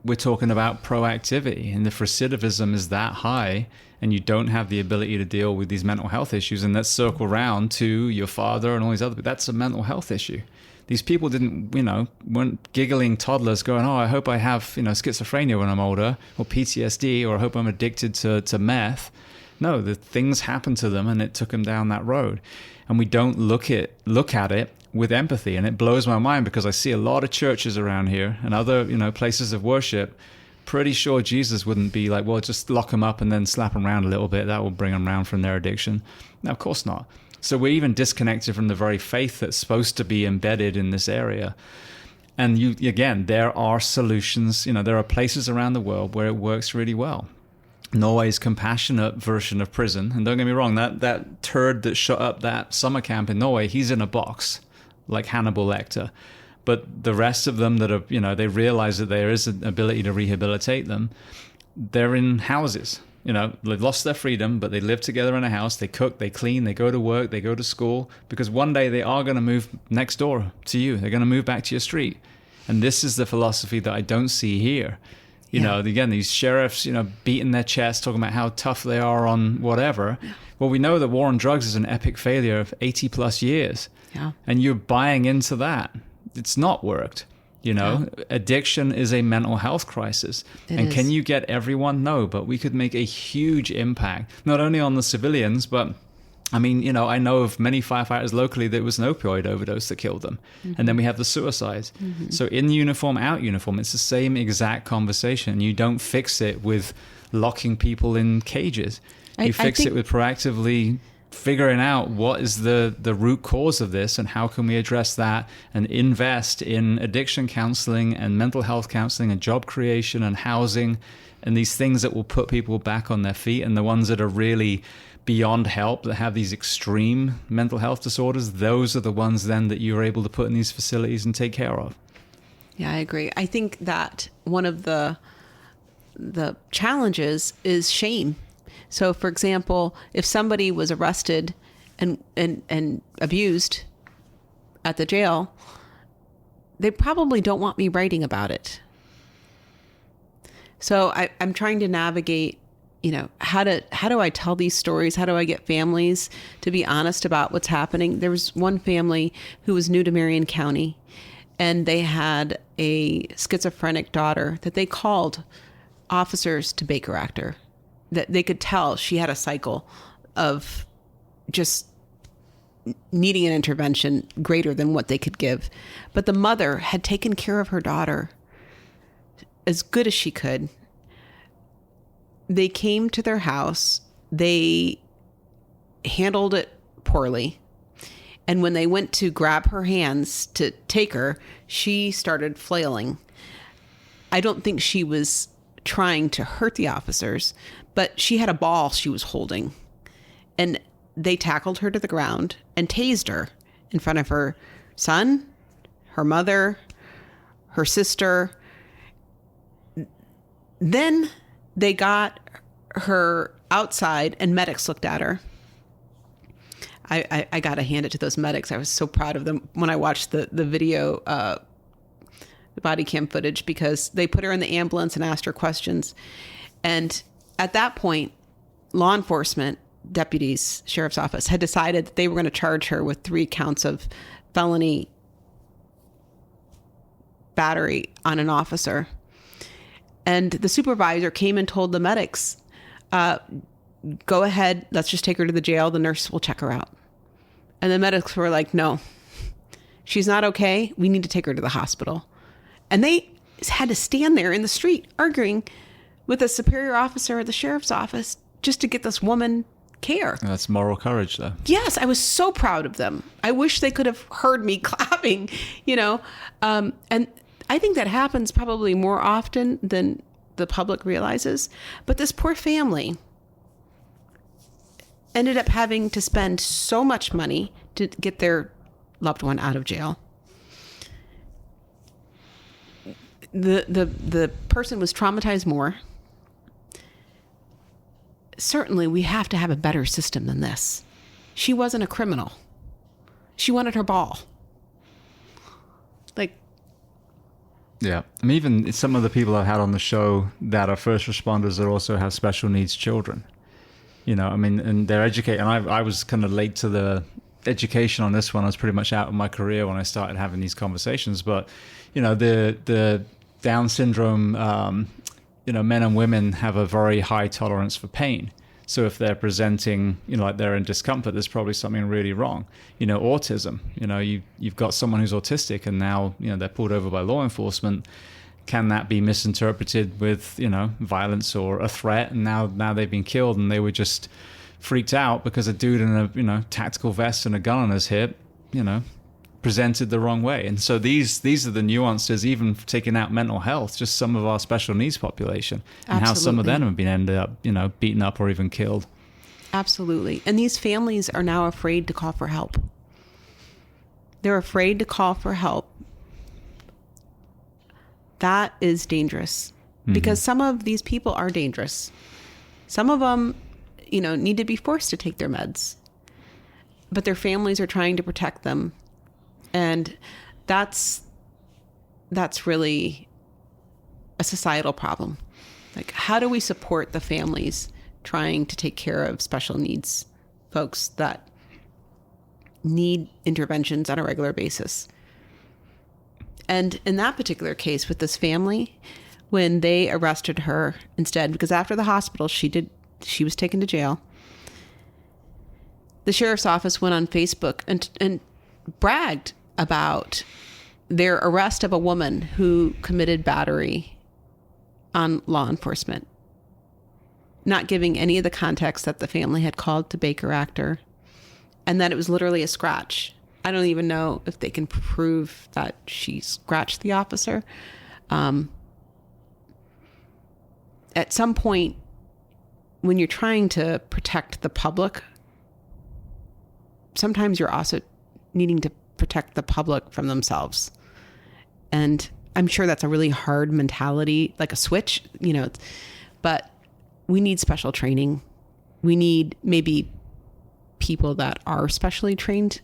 we're talking about proactivity, and if recidivism is that high and you don't have the ability to deal with these mental health issues, and let's circle around to your father and all these other, that's a mental health issue. These people weren't giggling toddlers going, oh, I hope I have, schizophrenia when I'm older, or PTSD, or I hope I'm addicted to meth. No, the things happened to them and it took them down that road. And we don't look at it with empathy. And it blows my mind because I see a lot of churches around here and other, places of worship. Pretty sure Jesus wouldn't be like, well, just lock them up and then slap them around a little bit. That will bring them around from their addiction. No, of course not. So we're even disconnected from the very faith that's supposed to be embedded in this area. And there are solutions. There are places around the world where it works really well. Norway's compassionate version of prison, and don't get me wrong, that turd that shut up that summer camp in Norway, he's in a box like Hannibal Lecter. But the rest of them that are, they realize that there is an ability to rehabilitate them. They're in houses. They've lost their freedom, but they live together in a house. They cook, they clean, they go to work, they go to school, because one day they are going to move next door to you. They're going to move back to your street. And this is the philosophy that I don't see here. Again, these sheriffs, beating their chest, talking about how tough they are on whatever. Well, we know that war on drugs is an epic failure of 80 plus years. Yeah. And you're buying into that. It's not worked. Addiction is a mental health crisis. Can you get everyone? No, but we could make a huge impact, not only on the civilians, but I know of many firefighters locally that it was an opioid overdose that killed them. Mm-hmm. And then we have the suicides. Mm-hmm. So in uniform, out uniform, it's the same exact conversation. You don't fix it with locking people in cages. You fix it with proactively figuring out what is the root cause of this and how can we address that and invest in addiction counseling and mental health counseling and job creation and housing and these things that will put people back on their feet. And the ones that are really beyond help, that have these extreme mental health disorders, those are the ones then that you're able to put in these facilities and take care of. Yeah, I agree. I think that one of the challenges is shame. So, for example, if somebody was arrested and abused at the jail, they probably don't want me writing about it. So I'm trying to navigate, how do I tell these stories? How do I get families to be honest about what's happening? There was one family who was new to Marion County, and they had a schizophrenic daughter that they called officers to Baker Act her. That they could tell she had a cycle of just needing an intervention greater than what they could give. But the mother had taken care of her daughter as good as she could. They came to their house. They handled it poorly. And when they went to grab her hands to take her, she started flailing. I don't think she was trying to hurt the officers, but she had a ball she was holding. And they tackled her to the ground and tased her in front of her son, her mother, her sister. Then they got her outside and medics looked at her. I got to hand it to those medics. I was so proud of them when I watched the video, the body cam footage, because they put her in the ambulance and asked her questions. And at that point, law enforcement deputies, sheriff's office, had decided that they were going to charge her with 3 counts of felony battery on an officer. And the supervisor came and told the medics, go ahead, let's just take her to the jail. The nurse will check her out. And the medics were like, no, she's not okay. We need to take her to the hospital. And they had to stand there in the street arguing with a superior officer at the sheriff's office just to get this woman care. That's moral courage, though. Yes, I was so proud of them. I wish they could have heard me clapping, and I think that happens probably more often than the public realizes. But this poor family ended up having to spend so much money to get their loved one out of jail. The person was traumatized more. Certainly, we have to have a better system than this. She wasn't a criminal. She wanted her ball. Yeah. I mean, even some of the people I've had on the show that are first responders that also have special needs children. You know, I mean, and they're educated. And I was kind of late to the education on this one. I was pretty much out of my career when I started having these conversations. But, you know, the Down syndrome, you know, men and women have a very high tolerance for pain. So if they're presenting, you know, like they're in discomfort, there's probably something really wrong. You know, autism, you know, you've got someone who's autistic and now, you know, they're pulled over by law enforcement. Can that be misinterpreted with, you know, violence or a threat? And now they've been killed and they were just freaked out because a dude in a, you know, tactical vest and a gun on his hip, you know, presented the wrong way. And so these are the nuances, even taking out mental health, just some of our special needs population, and Absolutely. how some of them have been ended up, you know, beaten up or even killed. Absolutely. And these families are now afraid to call for help. They're afraid to call for help. That is dangerous because some of these people are dangerous. Some of them, you know, need to be forced to take their meds, but their families are trying to protect them. And that's really a societal problem. Like, how do we support the families trying to take care of special needs folks that need interventions on a regular basis? And in that particular case with this family, when they arrested her instead, because after the hospital, she was taken to jail, the sheriff's office went on Facebook and bragged about their arrest of a woman who committed battery on law enforcement, not giving any of the context that the family had called to Baker Act her, and that it was literally a scratch. I don't even know if they can prove that she scratched the officer. At some point, when you're trying to protect the public, sometimes you're also needing to protect the public from themselves. And I'm sure that's a really hard mentality, like a switch, you know, but we need special training. We need maybe people that are specially trained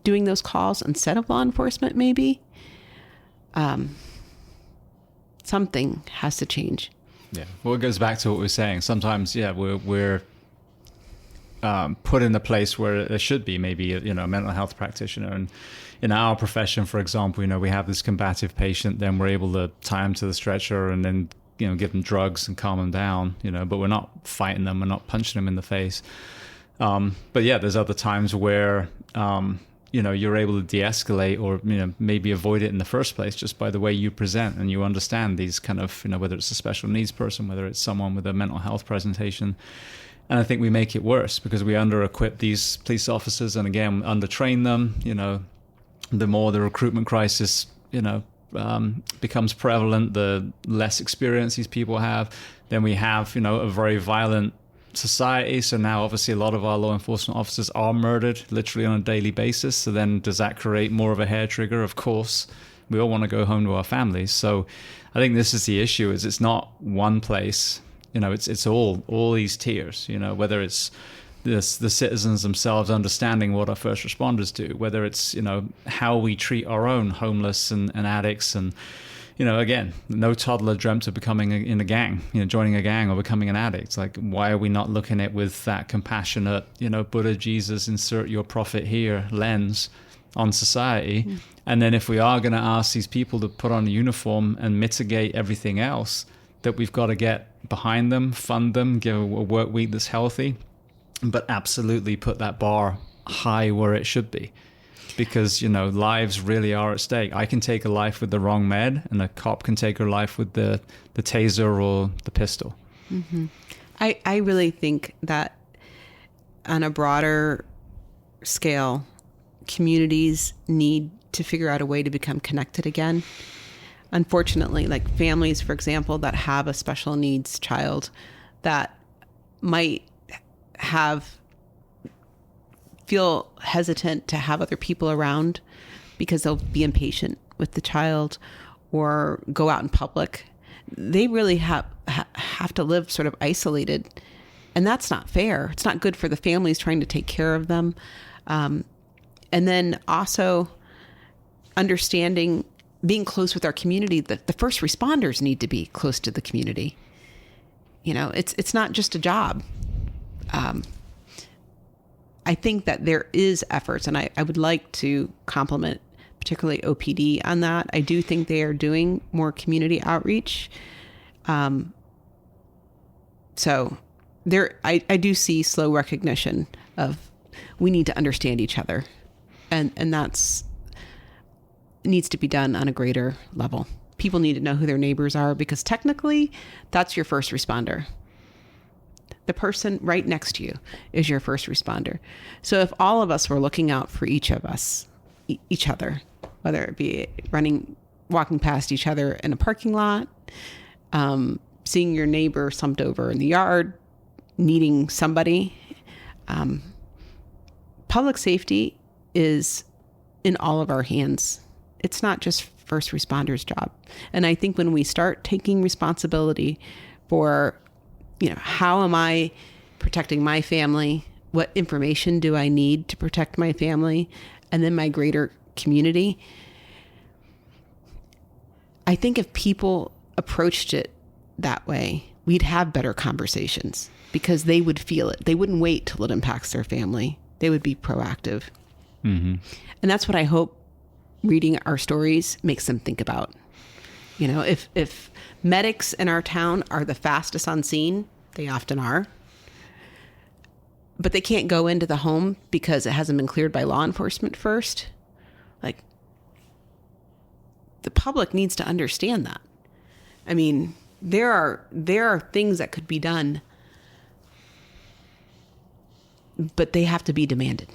doing those calls instead of law enforcement, maybe. Something has to change. Yeah. Well, it goes back to what we were saying. Sometimes, yeah, we're put in a place where there should be maybe, you know, a mental health practitioner. And in our profession, for example, you know, we have this combative patient, then we're able to tie them to the stretcher and then, you know, give them drugs and calm them down, you know, but we're not fighting them. We're not punching them in the face. But yeah, there's other times where, you know, you're able to de-escalate or, you know, maybe avoid it in the first place just by the way you present and you understand these kind of, you know, whether it's a special needs person, whether it's someone with a mental health presentation. And I think we make it worse because we under-equip these police officers and, again, under-train them. You know, the more the recruitment crisis, you know, becomes prevalent, the less experience these people have. Then we have, you know, a very violent society. So now, obviously, a lot of our law enforcement officers are murdered literally on a daily basis. So then does that create more of a hair trigger? Of course. We all want to go home to our families. So I think this is the issue, is it's not one place. You know, it's all these tiers, you know, whether it's the citizens themselves understanding what our first responders do, whether it's, you know, how we treat our own homeless and addicts. And, you know, again, no toddler dreamt of becoming in a gang, you know, joining a gang or becoming an addict. Like, why are we not looking at it with that compassionate, you know, Buddha, Jesus, insert your profit here lens on society? Mm. And then if we are going to ask these people to put on a uniform and mitigate everything else, that we've got to get behind them, fund them, give a work week that's healthy, but absolutely put that bar high where it should be. Because, you know, lives really are at stake. I can take a life with the wrong med, and a cop can take her life with the taser or the pistol. Mm-hmm. I really think that on a broader scale, communities need to figure out a way to become connected again. Unfortunately, like families, for example, that have a special needs child that might feel hesitant to have other people around because they'll be impatient with the child or go out in public. They really have to live sort of isolated, and that's not fair. It's not good for the families trying to take care of them. And then also understanding being close with our community, the first responders need to be close to the community. It's not just a job. I think that there is efforts, and I would like to compliment particularly OPD on that. I do think they are doing more community outreach. So I do see slow recognition of we need to understand each other, and that's needs to be done on a greater level. People need to know who their neighbors are, because technically that's your first responder. The person right next to you is your first responder. So if all of us were looking out for each other, whether it be walking past each other in a parking lot, seeing your neighbor slumped over in the yard, needing somebody, public safety is in all of our hands. It's not just first responders' job. And I think when we start taking responsibility for, how am I protecting my family? What information do I need to protect my family? And then my greater community. I think if people approached it that way, we'd have better conversations, because they would feel it. They wouldn't wait till it impacts their family. They would be proactive. Mm-hmm. And that's what I hope reading our stories makes them think about. If medics in our town are the fastest on scene, they often are, but they can't go into the home because it hasn't been cleared by law enforcement first. Like, the public needs to understand that. I mean, there are things that could be done, but they have to be demanded.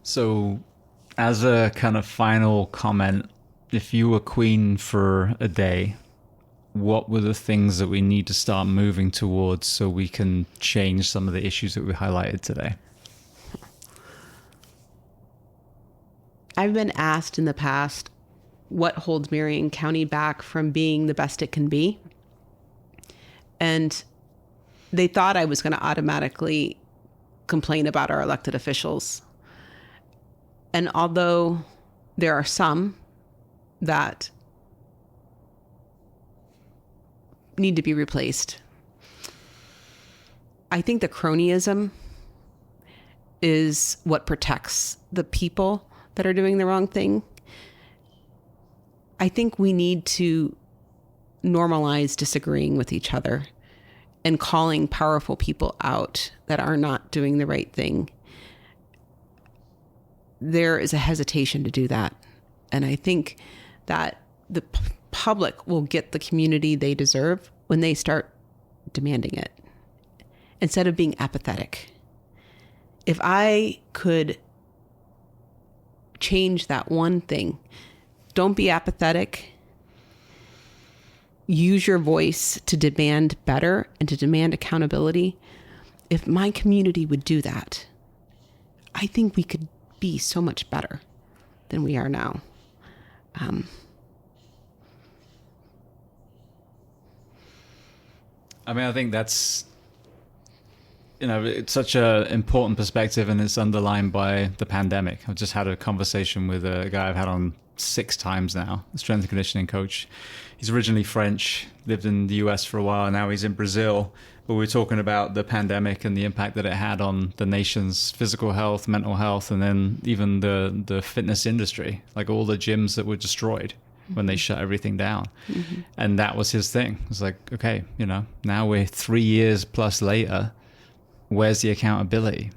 So, as a kind of final comment, if you were queen for a day, what were the things that we need to start moving towards so we can change some of the issues that we highlighted today? I've been asked in the past what holds Marion County back from being the best it can be. And they thought I was going to automatically complain about our elected officials. And although there are some that need to be replaced, I think the cronyism is what protects the people that are doing the wrong thing. I think we need to normalize disagreeing with each other and calling powerful people out that are not doing the right thing. There is a hesitation to do that. And I think that the public will get the community they deserve when they start demanding it, instead of being apathetic. If I could change that one thing, don't be apathetic. Use your voice to demand better and to demand accountability. If my community would do that, I think we could be so much better than we are now. I think that's, it's such an important perspective, and it's underlined by the pandemic. I've just had a conversation with a guy I've had on 6 times now, a strength and conditioning coach. He's originally French, lived in the US for a while, and now he's in Brazil. But we're talking about the pandemic and the impact that it had on the nation's physical health, mental health, and then even the fitness industry, like all the gyms that were destroyed when they shut everything down. Mm-hmm. And that was his thing. It's like, okay, now we're 3 years plus later. Where's the accountability?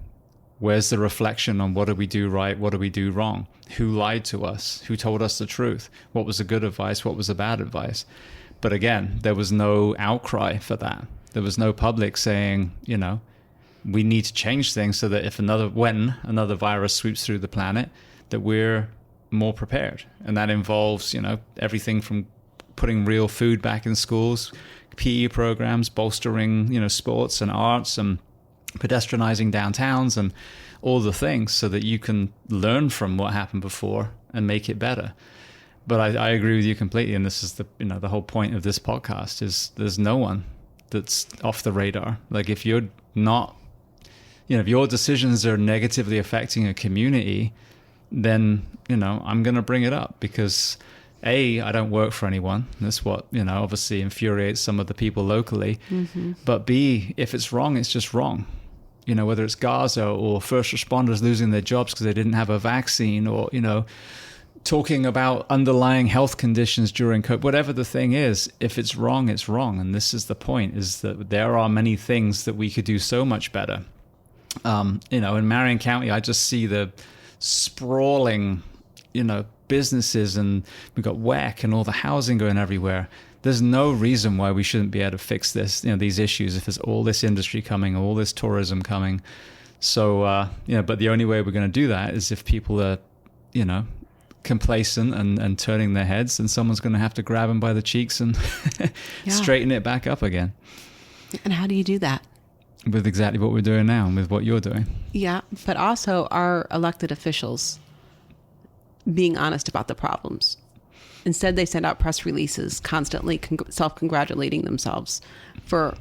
Where's the reflection on what did we do right? What did we do wrong? Who lied to us? Who told us the truth? What was the good advice? What was the bad advice? But again, there was no outcry for that. There was no public saying, we need to change things so that when another virus sweeps through the planet, that we're more prepared. And that involves, everything from putting real food back in schools, PE programs, bolstering, sports and arts, and pedestrianizing downtowns and all the things so that you can learn from what happened before and make it better. But I agree with you completely. And this is the whole point of this podcast is there's no one that's off the radar. Like if you're not, if your decisions are negatively affecting a community, then, I'm going to bring it up because A, I don't work for anyone. That's what, obviously infuriates some of the people locally. But B, if it's wrong, it's just wrong. Whether it's Gaza or first responders losing their jobs because they didn't have a vaccine, or, talking about underlying health conditions during COVID, whatever the thing is, if it's wrong, it's wrong. And this is the point, is that there are many things that we could do so much better. In Marion County, I just see the sprawling, businesses, and we've got WEC and all the housing going everywhere. There's no reason why we shouldn't be able to fix this, these issues, if there's all this industry coming, all this tourism coming. So, but the only way we're going to do that is if people are, complacent and turning their heads, and someone's going to have to grab them by the cheeks and straighten it back up again. And how do you do that? With exactly what we're doing now and with what you're doing. Yeah, but also our elected officials being honest about the problems. Instead, they send out press releases constantly self-congratulating themselves for,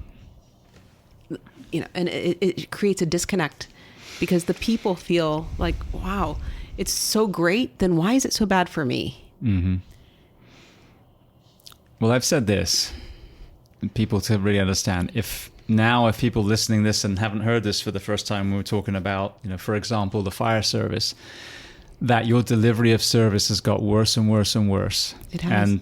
and it creates a disconnect because the people feel like, wow, it's so great, then why is it so bad for me? Mm-hmm. Well, I've said this, people to really understand, if people listening this and haven't heard this for the first time, we were talking about, for example, the fire service, that your delivery of service has got worse and worse and worse. It has. And,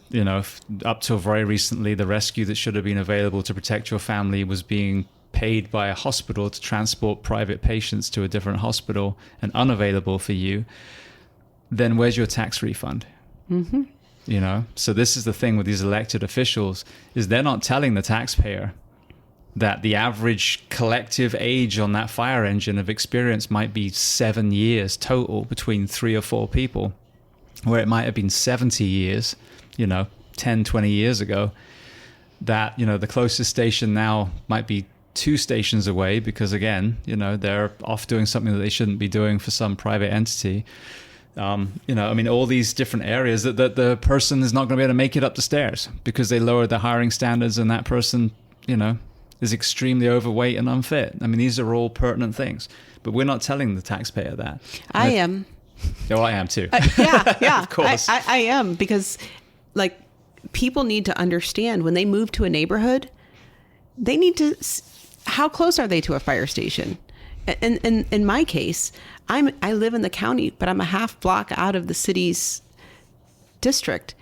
up till very recently, the rescue that should have been available to protect your family was being paid by a hospital to transport private patients to a different hospital and unavailable for you. Then where's your tax refund? Mm-hmm. So this is the thing with these elected officials, is they're not telling the taxpayer that the average collective age on that fire engine of experience might be 7 years total between 3 or 4 people, where it might have been 70 years, 10, 20 years ago, that, the closest station now might be 2 stations away because, again, they're off doing something that they shouldn't be doing for some private entity. All these different areas that the person is not going to be able to make it up the stairs because they lowered the hiring standards and that person, is extremely overweight and unfit. These are all pertinent things, but we're not telling the taxpayer that. I am. Oh, I am too. Yeah. Of course. I am, because people need to understand when they move to a neighborhood, they need to, how close are they to a fire station? And in my case, I live in the county, but I'm a half block out of the city's district.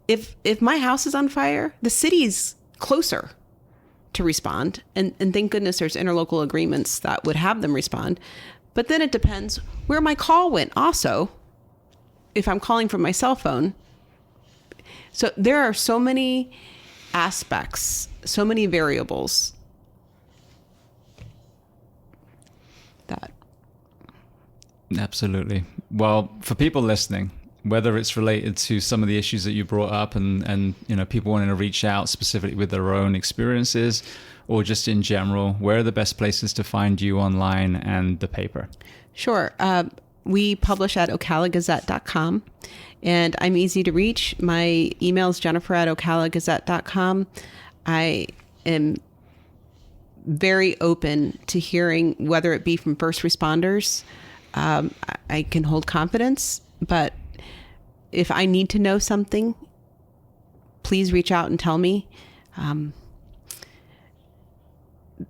If my house is on fire, the city's closer to respond. And thank goodness there's interlocal agreements that would have them respond. But then it depends where my call went also, if I'm calling from my cell phone. So there are so many aspects, so many variables that. Absolutely. Well, for people listening, whether it's related to some of the issues that you brought up and people wanting to reach out specifically with their own experiences, or just in general, where are the best places to find you online and the paper? Sure. We publish at ocalagazette.com, and I'm easy to reach. My email is jennifer@ocalagazette.com. I am very open to hearing, whether it be from first responders. I can hold confidence, but if I need to know something, please reach out and tell me.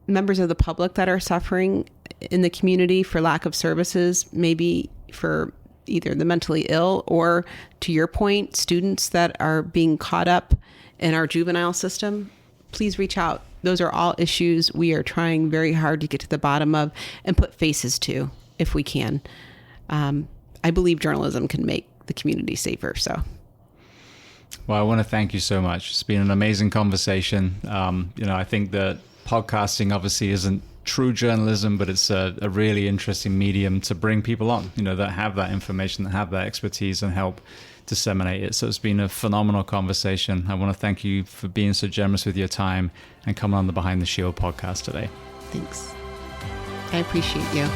Members of the public that are suffering in the community for lack of services, maybe for either the mentally ill or, to your point, students that are being caught up in our juvenile system, please reach out. Those are all issues we are trying very hard to get to the bottom of and put faces to if we can. I believe journalism can make the community safer. So, well, I want to thank you so much. It's been an amazing conversation. I think that podcasting obviously isn't true journalism, but it's a really interesting medium to bring people on, that have that information, that have that expertise, and help disseminate it. So it's been a phenomenal conversation. I want to thank you for being so generous with your time and coming on the Behind the Shield podcast today. Thanks. I appreciate you.